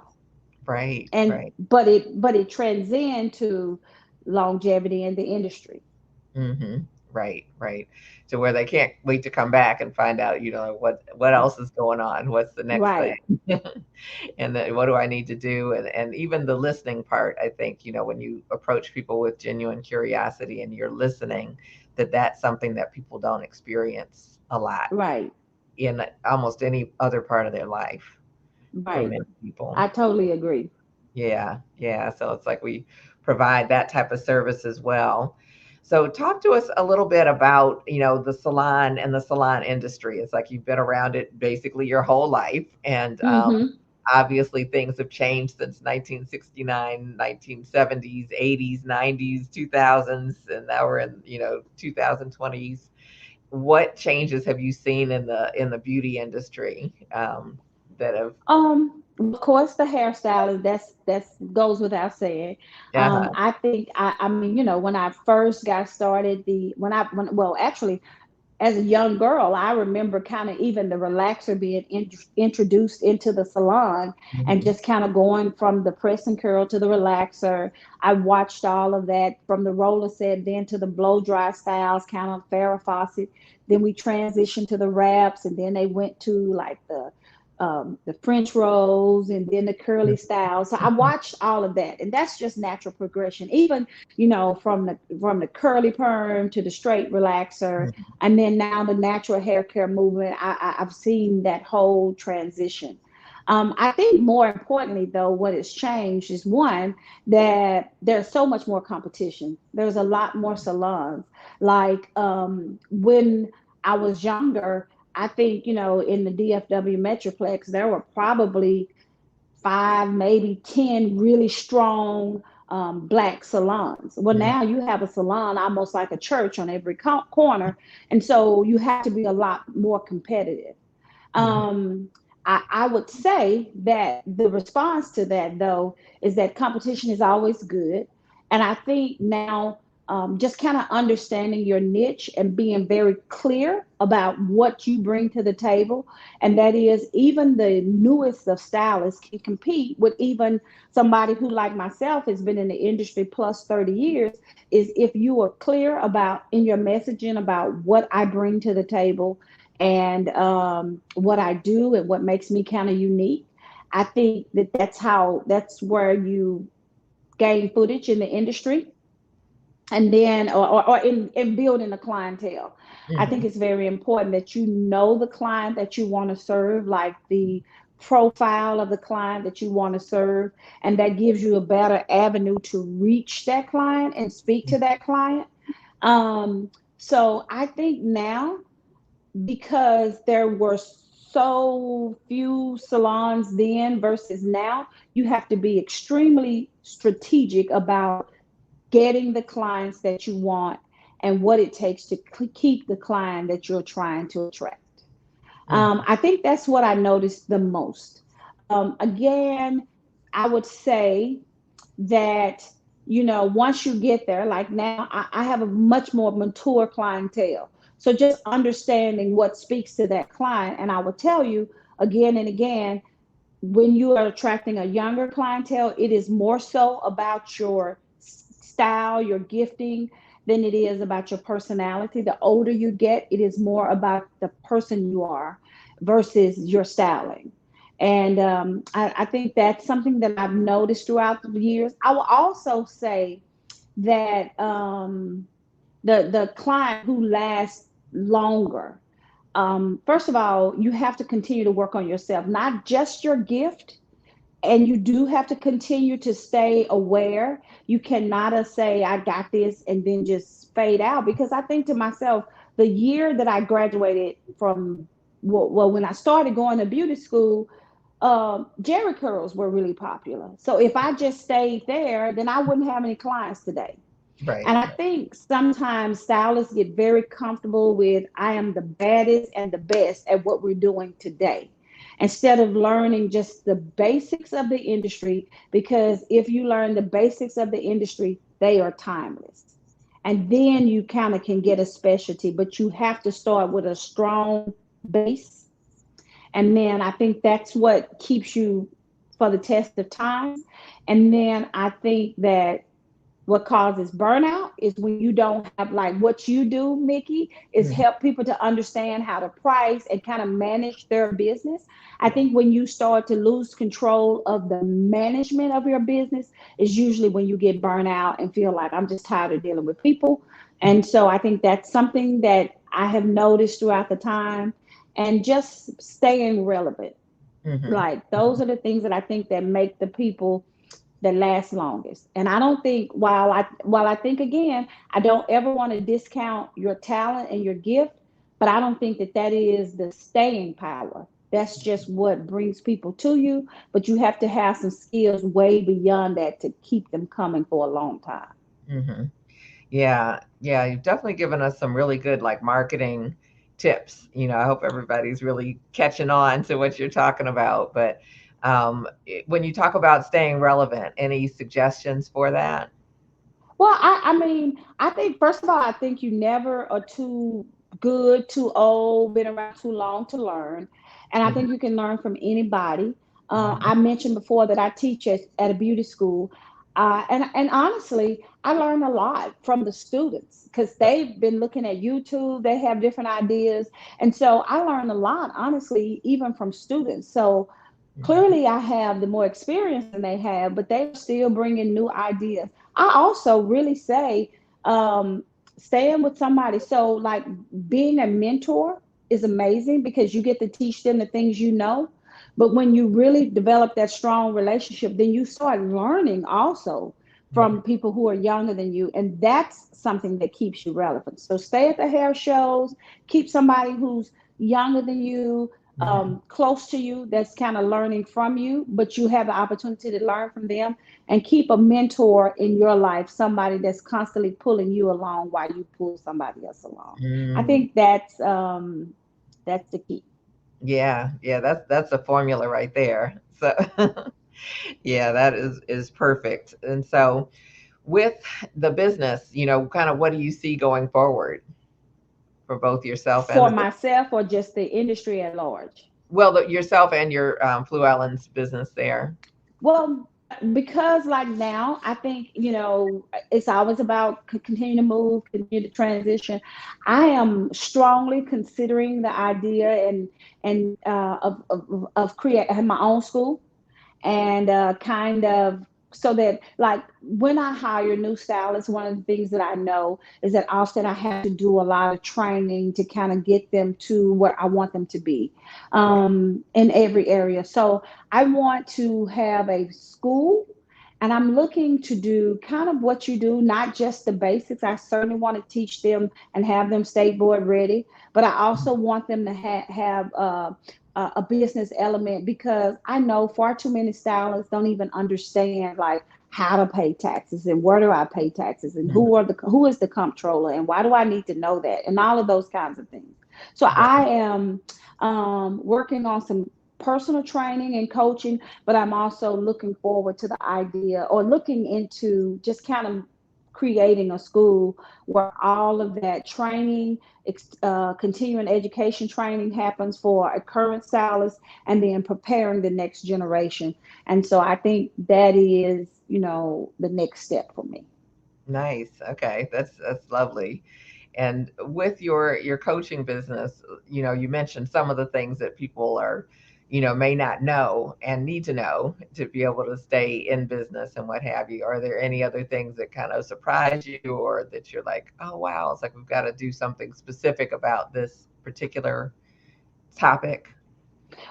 Right. And Right. but it transcends to longevity in the industry. Hmm. Right, right. To where they can't wait to come back and find out, what else is going on, what's the next thing, Right. and then what do I need to do, and even the listening part. I think when you approach people with genuine curiosity and you're listening, that's something that people don't experience a lot Right. in almost any other part of their life for Right. many people. I totally agree. Yeah, yeah. So it's like we provide that type of service as well. So talk to us a little bit about, the salon and the salon industry. It's like you've been around it basically your whole life. And Mm-hmm. obviously things have changed since 1969, 1970s, 80s, 90s, 2000s, and now we're in, 2020s. What changes have you seen in the beauty industry that have, Of course, the hairstyle, that's goes without saying. uh-huh. I think I mean, when I first got started, the when well, actually, as a young girl, I remember kind of even the relaxer being introduced into the salon, and Mhm. just kind of going from the press and curl to the relaxer. I watched all of that from the roller set, then to the blow dry styles, kind of Farrah Fawcett. Then we transitioned to the wraps, and then they went to like the French rolls, and then the curly styles. So I watched all of that, and that's just natural progression. Even from the curly perm to the straight relaxer, Mhm. and then now the natural hair care movement. I've seen that whole transition. I think more importantly, though, what has changed is one, that there's so much more competition. There's a lot more salons. Like when I was younger, I think, in the DFW Metroplex, there were probably five, maybe 10 really strong black salons. Well, Mhm. now you have a salon almost like a church on every corner. And so you have to be a lot more competitive. Mhm. Um, I would say that the response to that, though, is that competition is always good. And I think now, just kind of understanding your niche and being very clear about what you bring to the table. And that is, even the newest of stylists can compete with even somebody who, like myself, has been in the industry plus 30 years. Is if you are clear about in your messaging about what I bring to the table and what I do and what makes me kind of unique. I think that that's where you gain footage in the industry, and then or in building a clientele. I think Mhm. it's very important that you know the client that you want to serve, like the profile of the client that you want to serve, and that gives you a better avenue to reach that client and speak to that client. Um, so I think now, because there were so few salons then versus now, you have to be extremely strategic about getting the clients that you want and what it takes to keep the client that you're trying to attract. Mhm. I think that's what I noticed the most. Again, I would say that, once you get there, like now, I have a much more mature clientele. So just understanding what speaks to that client. And I will tell you again and again, when you are attracting a younger clientele, it is more so about your style, your gifting, than it is about your personality. The older you get, it is more about the person you are versus your styling. And I think that's something that I've noticed throughout the years. I will also say that the client who lasts longer, first of all, you have to continue to work on yourself, not just your gift, and you do have to continue to stay aware. You cannot say, I got this, and then just fade out. Because I think to myself, the year that I graduated from, well, when I started going to beauty school, Jerry curls were really popular. So if I just stayed there, then I wouldn't have any clients today. Right. And I think sometimes stylists get very comfortable with, I am the baddest and the best at what we're doing today, instead of learning just the basics of the industry. Because if you learn the basics of the industry, they are timeless. And then you kind of can get a specialty, but you have to start with a strong base. And then I think that's what keeps you for the test of time. And then I think that what causes burnout is when you don't have, like what you do, Mickey, is Mhm. help people to understand how to price and kind of manage their business. I think when you start to lose control of the management of your business is usually when you get burnt out and feel like, I'm just tired of dealing with people. And so I think that's something that I have noticed throughout the time, and just staying relevant. Mhm. Like those are the things that I think that make the people that last longest. And I don't think, while I think, again, I don't ever want to discount your talent and your gift, but I don't think that that is the staying power. That's just what brings people to you, but you have to have some skills way beyond that to keep them coming for a long time. Mhm. Yeah, yeah, you've definitely given us some really good like marketing tips. I hope everybody's really catching on to what you're talking about. But when you talk about staying relevant, any suggestions for that? Well, I mean, I think first of all, I think you never are too good, too old, been around too long to learn, and I think Mhm. you can learn from anybody. Mhm. I mentioned before that I teach at a beauty school, and honestly, I learn a lot from the students because they've been looking at YouTube. They have different ideas, and so I learn a lot, honestly, even from students. So Mhm. clearly I have the more experience than they have, but they're still bringing new ideas. I also really say, um, staying with somebody. So, like, being a mentor is amazing because you get to teach them the things you know. But when you really develop that strong relationship, then you start learning also from people who are younger than you. And that's something that keeps you relevant. So stay at the hair shows, keep somebody who's younger than you, Mhm. close to you, that's kind of learning from you, but you have the opportunity to learn from them, and keep a mentor in your life, somebody that's constantly pulling you along while you pull somebody else along. I Mm. think that's the key. Yeah, yeah, that's a formula right there. So yeah, that is perfect. And so with the business, kind of what do you see going forward for both yourself and For the business? myself or just the industry at large? Well, yourself and your Flewellen's business there. Well, because like now, I think, it's always about continue to move, continue to transition. I am strongly considering the idea of create have my own school, and kind of, so that like when I hire new stylists, one of the things that I know is that often I have to do a lot of training to kind of get them to where I want them to be, Right. in every area. So I want to have a school, and I'm looking to do kind of what you do, not just the basics. I certainly want to teach them and have them state board ready, but I also want them to have a business element, because I know far too many stylists don't even understand like how to pay taxes, and where do I pay taxes, and Mhm. who is the comptroller, and why do I need to know that, and all of those kinds of things. So I Right. am working on some personal training and coaching, but I'm also looking forward to the idea, or looking into just kind of creating a school where all of that training, continuing education training happens for a current stylist, and then preparing the next generation. And so I think that is, the next step for me. Nice. Okay. That's lovely. And with your coaching business, you mentioned some of the things that people are, may not know and need to know to be able to stay in business and what have you. Are there any other things that kind of surprise you, or that you're like, oh wow, it's like we've got to do something specific about this particular topic?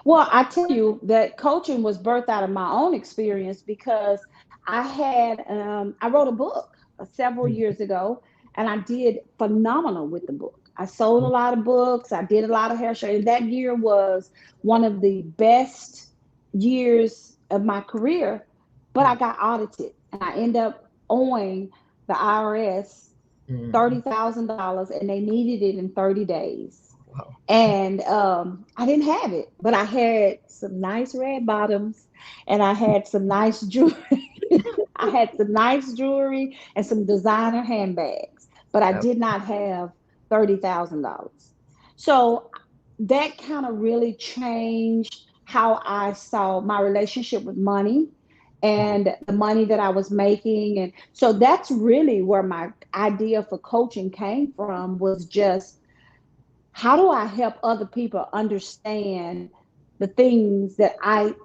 Well, I tell you that coaching was birthed out of my own experience, because I wrote a book several years ago, and I did phenomenal with the book. I sold a lot of books. I did a lot of hair shows. And that year was one of the best years of my career, but I got audited, and I ended up owing the IRS Mm-hmm. $30,000, and they needed it in 30 days. Wow. And I didn't have it, but I had some nice red bottoms, and I had some nice jewelry. I had some nice jewelry and some designer handbags, but I Oh, did not have $30,000. So that kind of really changed how I saw my relationship with money, and the money that I was making. And so that's really where my idea for coaching came from, was just, how do I help other people understand the things that I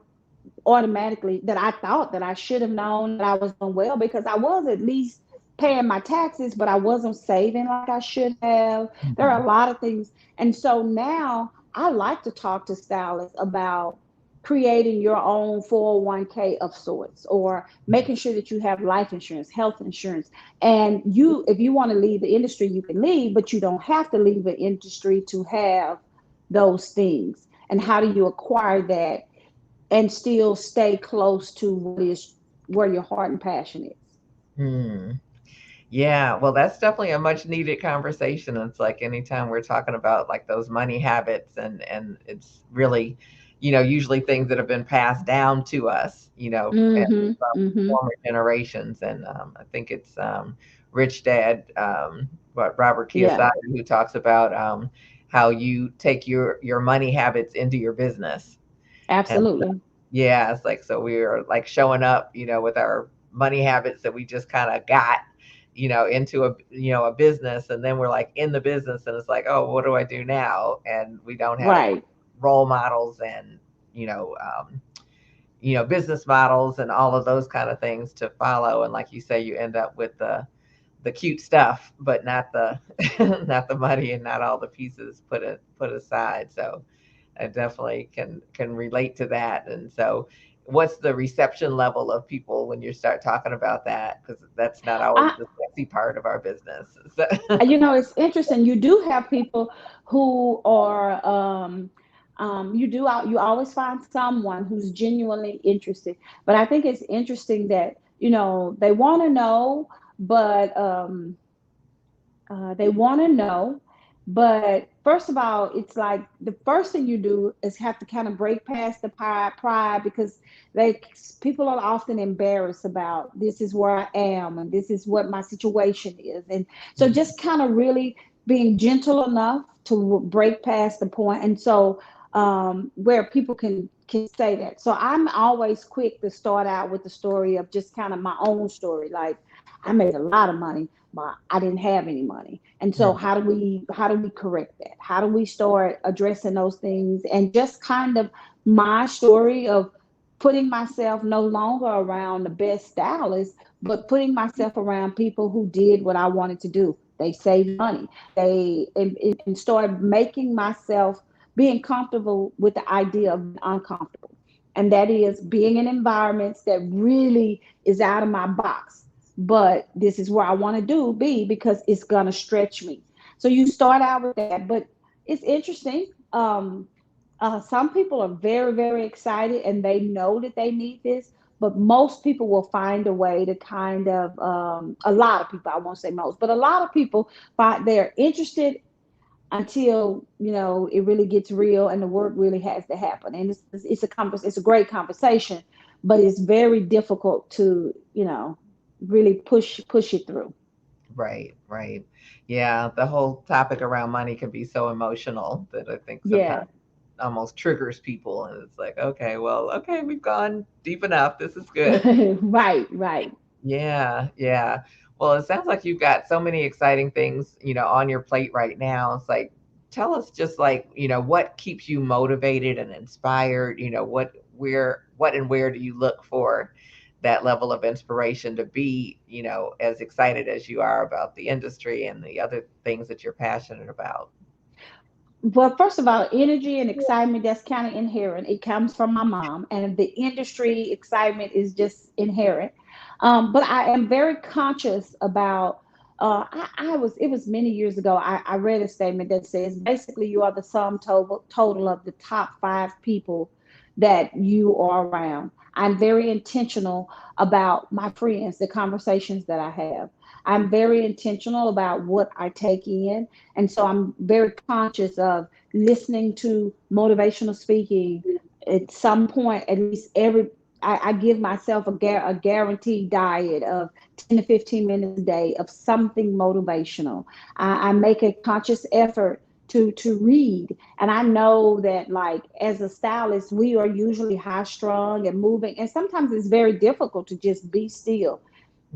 thought that I should have known, that I was doing well, because I was at least paying my taxes, but I wasn't saving like I should have. There are mhm. a lot of things. And so now I like to talk to stylists about creating your own 401k of sorts, or making sure that you have life insurance, health insurance. And if you want to leave the industry, you can leave, but you don't have to leave the industry to have those things. And how do you acquire that and still stay close to where your heart and passion is? Hmm. Yeah, well, that's definitely a much needed conversation. It's like anytime we're talking about like those money habits, and it's really, usually things that have been passed down to us, and Mm-hmm. from Mm-hmm. former generations. And I think it's Rich Dad, Robert Yeah, Kiyosaki, who talks about how you take your money habits into your business. And absolutely. yeah, it's like, so we are like showing up, with our money habits that we just kind of got, into a business. And then we're like in the business, and it's like, oh, what do I do now? And we don't have Right. role models, and, you know, um, business models and all of those kind of things to follow. And like you say, you end up with the cute stuff, but not the not the money, and not all the pieces put aside. So I definitely can relate to that. And so, what's the reception level of people when you start talking about that? Because that's not always I, the sexy part of our business. So, it's interesting. You do have people who are, you always find someone who's genuinely interested. But I think it's interesting that, they want to know, but they want to know, but first of all, it's like the first thing you do is have to kind of break past the pride because they people are often embarrassed about this is where I am and this is what my situation is, and so mhm, just kind of really being gentle enough to break past the point, and so where people can say that. So I'm always quick to start out with the story of just kind of my own story, like I made a lot of money but I didn't have any money. And so mhm, how do we correct that? How do we start addressing those things and just kind of my story of putting myself no longer around the best stylists, but putting myself around people who did what I wanted to do. They saved money. They and started making myself being comfortable with the idea of being uncomfortable. And that is being in environments that really is out of my box, but this is where I want to be because it's gonna stretch me. So you start out with that, but it's interesting. Some people are very, very excited and they know that they need this, but most people will find a way to kind of, a lot of people, I won't say most, but a lot of people find they're interested until it really gets real and the work really has to happen. And it's a great conversation, but it's very difficult to really push it through. right, right. Yeah, the whole topic around money can be so emotional that I think sometimes Yeah. almost triggers people, and it's like, okay, well, okay, we've gone deep enough. This is good. Right, right. Yeah, yeah. Well, it sounds like you've got so many exciting things, on your plate right now. It's like, tell us just like, what keeps you motivated and inspired? What and where do you look for that level of inspiration to be, as excited as you are about the industry and the other things that you're passionate about? Well, first of all, energy and excitement, that's kind of inherent. It comes from my mom, and the industry excitement is just inherent. But I am very conscious about. It was many years ago. I read a statement that says basically you are the sum total of the top five people that you are around. I'm very intentional about my friends, the conversations that I have. I'm very intentional about what I take in, and so I'm very conscious of listening to motivational speaking at some point, at least I give myself a guaranteed diet of 10 to 15 minutes a day of something motivational. I make a conscious effort to read. And I know that like as a stylist, we are usually high strung and moving. And sometimes it's very difficult to just be still.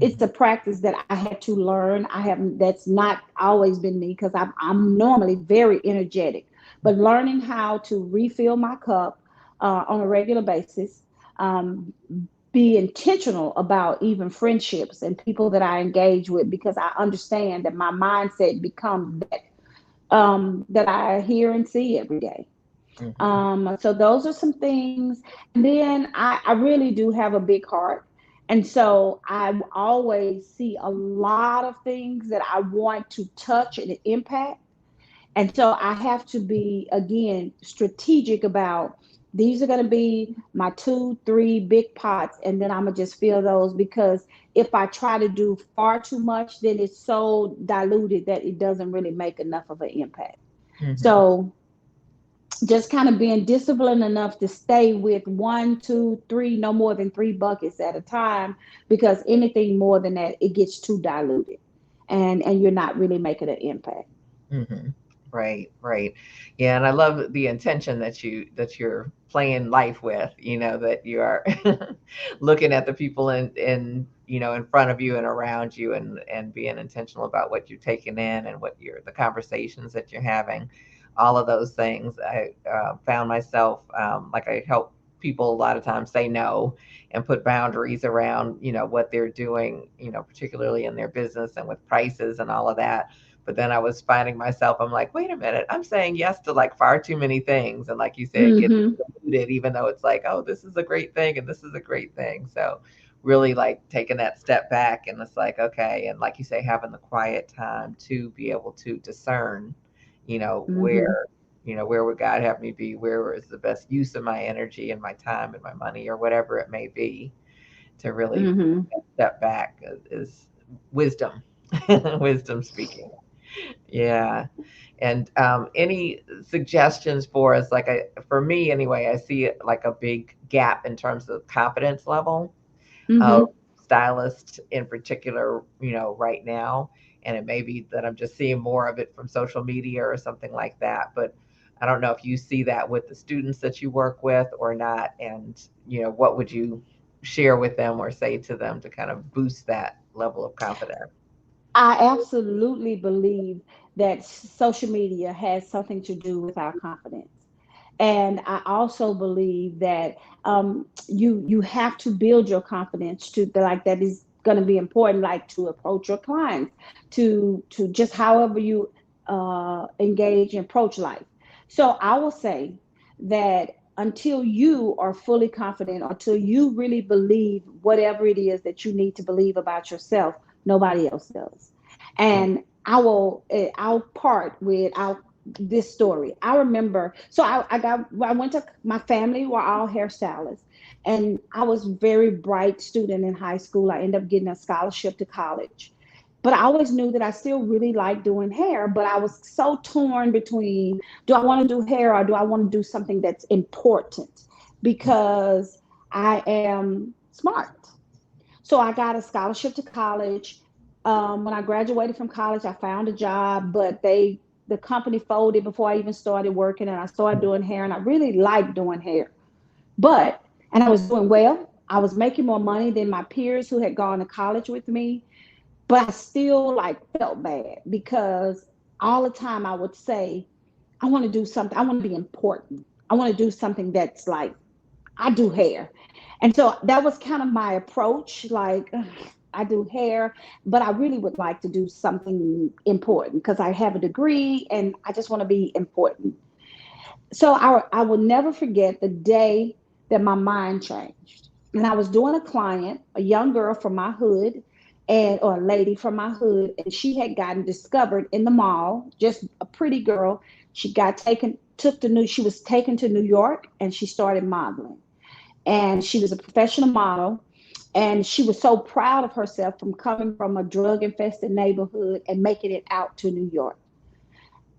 It's a Mhm. practice that I had to learn. I have That's not always been me because I'm normally very energetic, but learning how to refill my cup on a regular basis, um, be intentional about even friendships and people that I engage with because I understand that my mindset becomes that I hear and see every day. Mhm. So those are some things. And then I really do have a big heart. And so I always see a lot of things that I want to touch and impact. And so I have to be, again, strategic about these are going to be my two, three big pots. And then I'm going to just fill those because if I try to do far too much, then it's so diluted that it doesn't really make enough of an impact. Mhm. So just kind of being disciplined enough to stay with one, two, three, no more than three buckets at a time, because anything more than that, it gets too diluted, and you're not really making an impact. Mhm. Right, right. Yeah, and I love the intention that you're playing life with, that you are looking at the people in front of you and around you, and being intentional about what you're taking in and the conversations that you're having, all of those things. I found myself, like, I help people a lot of times say no and put boundaries around, what they're doing, particularly in their business and with prices and all of that, But then I was finding myself, I'm like, wait a minute, I'm saying yes to like far too many things. And like you said, it gets Mm-hmm. diluted, even though it's like, oh, this is a great thing and this is a great thing. So really like taking that step back, and it's like, okay. And like you say, having the quiet time to be able to discern, Mm-hmm. where would God have me be? Where is the best use of my energy and my time and my money or whatever it may be, to really Mm-hmm. step back is wisdom, wisdom speaking. Yeah. And any suggestions for us? Like, for me anyway, I see like a big gap in terms of confidence level of Mm-hmm. stylists in particular, right now. And it may be that I'm just seeing more of it from social media or something like that. But I don't know if you see that with the students that you work with or not. And, what would you share with them or say to them to kind of boost that level of confidence? I absolutely believe that social media has something to do with our confidence. And I also believe that you have to build your confidence to like that is going to be important, like to approach your clients, to just however you engage and approach life. So I will say that until you are fully confident, until you really believe whatever it is that you need to believe about yourself, nobody else does. And I'll part with our this story. I remember, so I went to, my family were all hairstylists, and I was a very bright student in high school. I ended up getting a scholarship to college, but I always knew that I still really liked doing hair. But I was so torn between, do I want to do hair or do I want to do something that's important? Because I am smart. So I got a scholarship to college. When I graduated from college, I found a job, but the company folded before I even started working, and I started doing hair, and I really liked doing hair. But and I was doing well. I was making more money than my peers who had gone to college with me, but I still like felt bad because all the time I would say, I want to do something. I want to be important. I want to do something that's like I do hair. And so that was kind of my approach. Like, I do hair, but I really would like to do something important because I have a degree and I just want to be important. So I will never forget the day that my mind changed. And I was doing a client, a young girl from my hood, and or a lady from my hood, and she had gotten discovered in the mall, just a pretty girl. She got taken, took to New, she was taken to New York, and she started modeling, and she was a professional model, and she was so proud of herself from coming from a drug infested neighborhood and making it out to New York.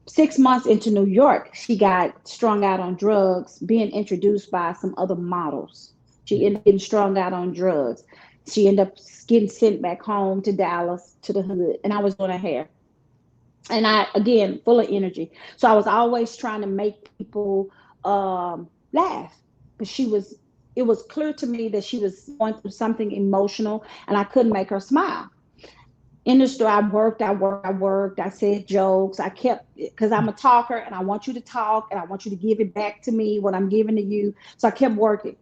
6 months into New York, she got strung out on drugs, being introduced by some other models. She ended up getting strung out on drugs. She ended up getting sent back home to Dallas to the hood, and I was doing her hair. And I, again, full of energy. So I was always trying to make people laugh. But it was clear to me that she was going through something emotional, and I couldn't make her smile. In the store, I worked. I said jokes. I kept, because I'm a talker and I want you to talk and I want you to give it back to me what I'm giving to you. So I kept working.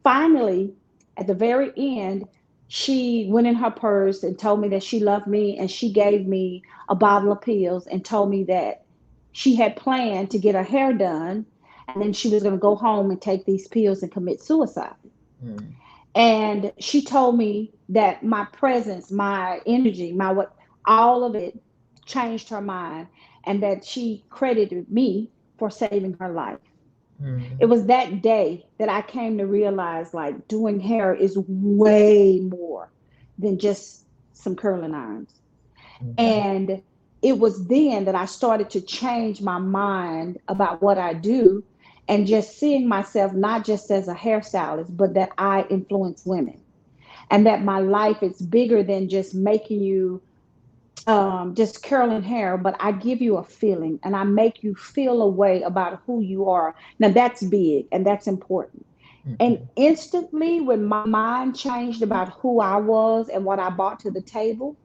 Finally, at the very end, she went in her purse and told me that she loved me, and she gave me a bottle of pills and told me that she had planned to get her hair done, and then she was going to go home and take these pills and commit suicide. Mm. And she told me that my presence, my energy, my what, all of it changed her mind, and that she credited me for saving her life. It Mm. was that day that I came to realize like doing hair is way more than just some curling irons. Mhm. And it was then that I started to change my mind about what I do, and just seeing myself not just as a hairstylist, but that I influence women, and that my life is bigger than just making you just curling hair, but I give you a feeling and I make you feel a way about who you are. Now that's big and that's important. And Mhm. instantly, when my mind changed about who I was and what I brought to the table,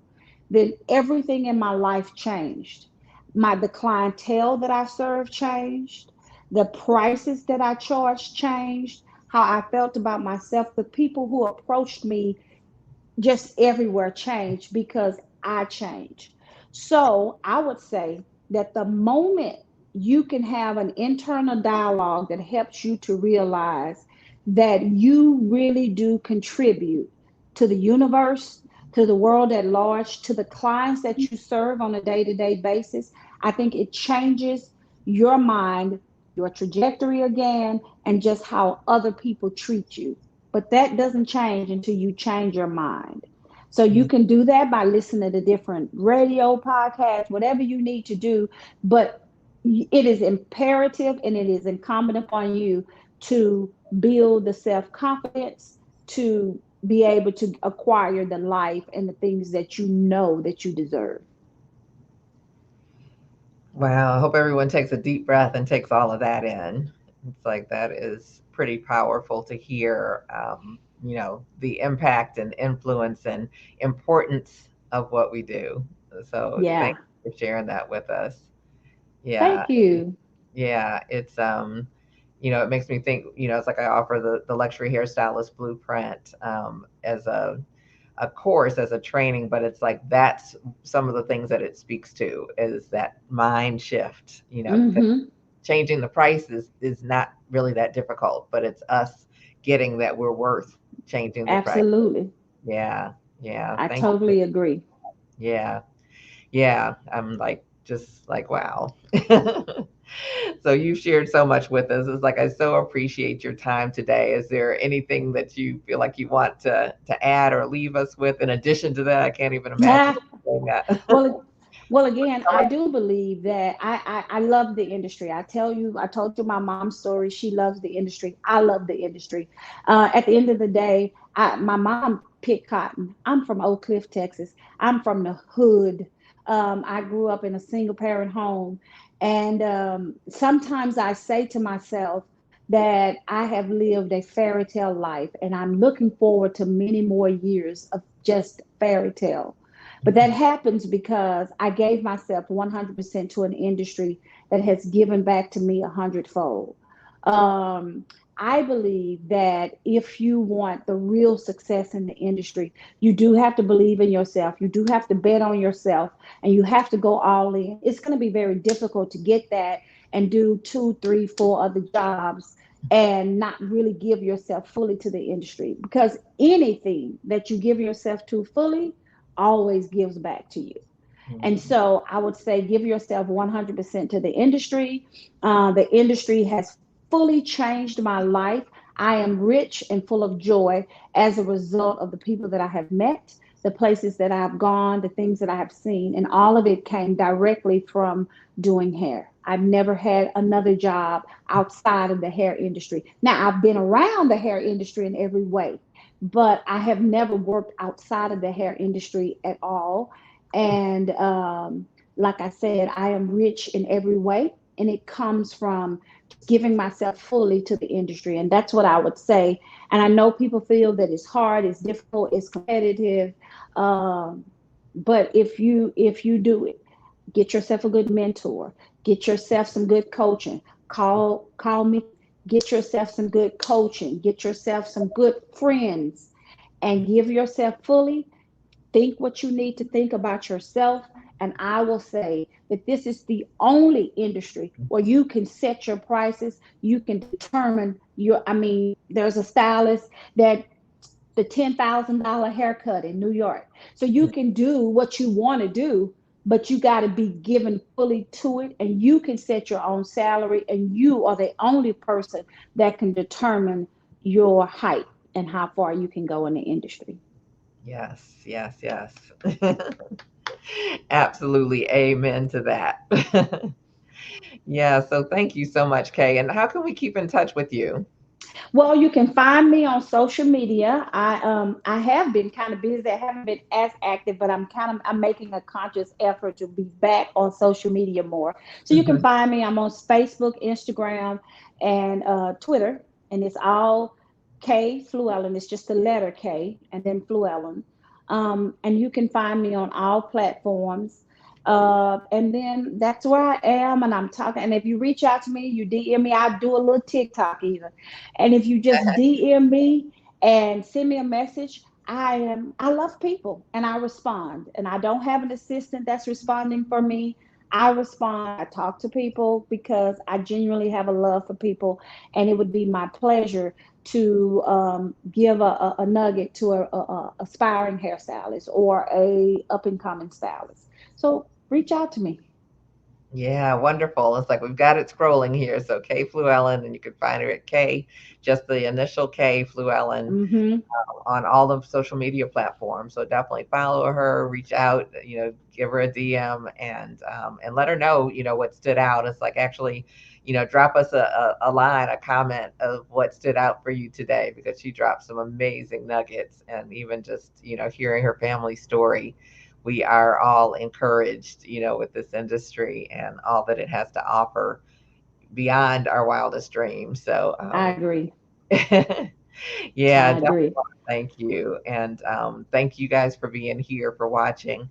then everything in my life changed. The clientele that I served changed. The prices that I charged changed. How I felt about myself. The people who approached me just everywhere changed because I changed. So I would say that the moment you can have an internal dialogue that helps you to realize that you really do contribute to the universe, to the world at large, to the clients that you serve on a day to day basis, I think it changes your mind, your trajectory again, and just how other people treat you. But that doesn't change until you change your mind. So you Mm. can do that by listening to different radio podcasts, whatever you need to do. But it is imperative and it is incumbent upon you to build the self confidence to be able to acquire the life and the things that you know that you deserve. Wow. I hope everyone takes a deep breath and takes all of that in. It's like that is pretty powerful to hear, the impact and influence and importance of what we do. So thank Yeah. you for sharing that with us. Yeah. Thank you. Yeah. It makes me think, it's like I offer the luxury hairstylist blueprint as a course, as a training, but it's like that's some of the things that it speaks to is that mind shift, that Mm-hmm. changing the price is not really that difficult, but it's us getting that we're worth changing the price. Absolutely. Yeah. Yeah. I Thank you. totally agree. Yeah. Yeah. I'm like, just like, wow. So you've shared so much with us. It's like I so appreciate your time today. Is there anything that you feel like you want to add or leave us with in addition to that? I can't even imagine doing that. Well, well, again, I do believe that I love the industry. I tell you, I told you my mom's story. She loves the industry. I love the industry. At the end of the day, my mom picked cotton. I'm from Oak Cliff, Texas. I'm from the hood. I grew up in a single parent home. And sometimes I say to myself that I have lived a fairy tale life and I'm looking forward to many more years of just fairy tale. But that happens because I gave myself 100% to an industry that has given back to me a hundredfold. Um, I believe that if you want the real success in the industry, you do have to believe in yourself. You do have to bet on yourself and you have to go all in. It's going to be very difficult to get that and do two, three, four other jobs and not really give yourself fully to the industry because anything that you give yourself to fully always gives back to you. And Mhm. so I would say give yourself 100% to the industry. The industry has fully changed my life. I am rich and full of joy as a result of the people that I have met, the places that I've gone, the things that I have seen. And all of it came directly from doing hair. I've never had another job outside of the hair industry. Now, I've been around the hair industry in every way, but I have never worked outside of the hair industry at all. And like I said, I am rich in every way, and it comes from giving myself fully to the industry. And that's what I would say. And I know people feel that it's hard, it's difficult, it's competitive. Um, but if you do it, get yourself a good mentor, get yourself some good coaching. Call me, get yourself some good coaching, get yourself some good friends, and give yourself fully. Think what you need to think about yourself. And I will say that this is the only industry where you can set your prices. You can determine I mean, there's a stylist that the $10,000 haircut in New York. So you can do what you want to do, but you got to be given fully to it. And you can set your own salary. And you are the only person that can determine your height and how far you can go in the industry. Yes, yes, yes. Absolutely. Amen to that. Yeah. So thank you so much, Kay. And how can we keep in touch with you? Well, you can find me on social media. I have been kind of busy. I haven't been as active, but I'm making a conscious effort to be back on social media more. So you can Mhm. find me. I'm on Facebook, Instagram, and Twitter, and it's all Kaye Flewellen. It's just the letter K and then Flewellen. And you can find me on all platforms. And then that's where I am, and I'm talking. And if you reach out to me, you DM me. I do a little TikTok even. And if you just DM me and send me a message, I love people and I respond. And I don't have an assistant that's responding for me. I respond, I talk to people because I genuinely have a love for people. And it would be my pleasure to give a nugget to a aspiring hairstylist or a up and coming stylist. So reach out to me. Yeah, wonderful. It's like we've got it scrolling here. So Kaye Flewellen, and you can find her at Kaye, just the initial Kaye Flewellen, Hmm. on all the social media platforms. So definitely follow her, reach out, give her a DM, and let her know, what stood out. It's like actually, drop us a line, a comment of what stood out for you today, because she dropped some amazing nuggets. And even just, hearing her family story, we are all encouraged, with this industry and all that it has to offer beyond our wildest dreams. So, I agree. yeah, I definitely agree. want to thank you. And thank you guys for being here, for watching.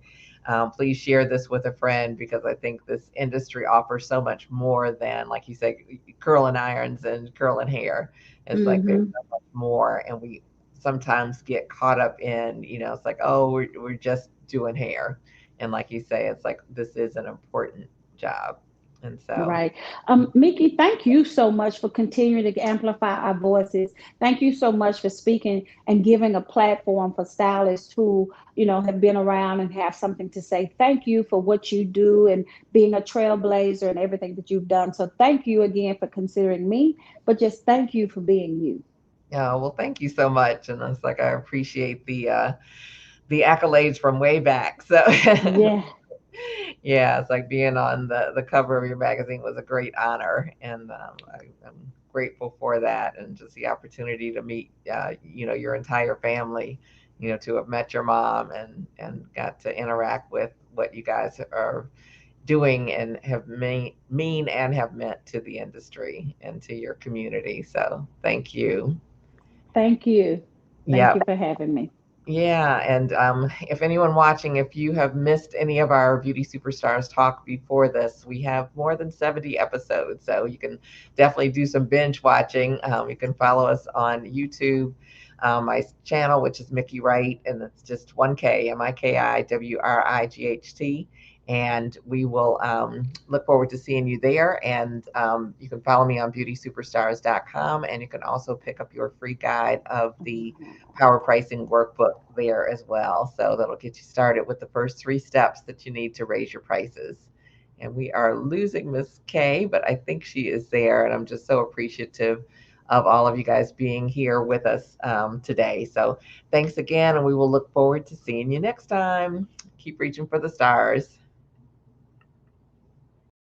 Please share this with a friend, because I think this industry offers so much more than, like you said, curling irons and curling hair. It's like there's Hmm. so much more. And we sometimes get caught up in, it's like, oh, we're just doing hair. And like you say, it's like this is an important job. And so, Right. Mickey, thank you so much for continuing to amplify our voices. Thank you so much for speaking and giving a platform for stylists who, have been around and have something to say. Thank you for what you do and being a trailblazer and everything that you've done. So thank you again for considering me, but just thank you for being you. yeah, well, thank you so much. And it's like I appreciate the accolades from way back. So Yeah. yeah, it's like being on the cover of your magazine was a great honor, and I'm grateful for that, and just the opportunity to meet, your entire family, to have met your mom, and got to interact with what you guys are doing and have mean and have meant to the industry and to your community. So thank you. Thank you. Thank Yeah. you for having me. Yeah, and if anyone watching, if you have missed any of our Beauty Superstars talk before this, we have more than 70 episodes, so you can definitely do some binge watching. You can follow us on YouTube, my channel, which is Mickey Wright, and it's just 1K, MIKIWRIGHT. And we will look forward to seeing you there. And you can follow me on beautysuperstars.com, and you can also pick up your free guide of the power pricing workbook there as well. So that'll get you started with the first 3 steps that you need to raise your prices. And we are losing Miss K, but I think she is there. And I'm just so appreciative of all of you guys being here with us today. So thanks again. And we will look forward to seeing you next time. Keep reaching for the stars.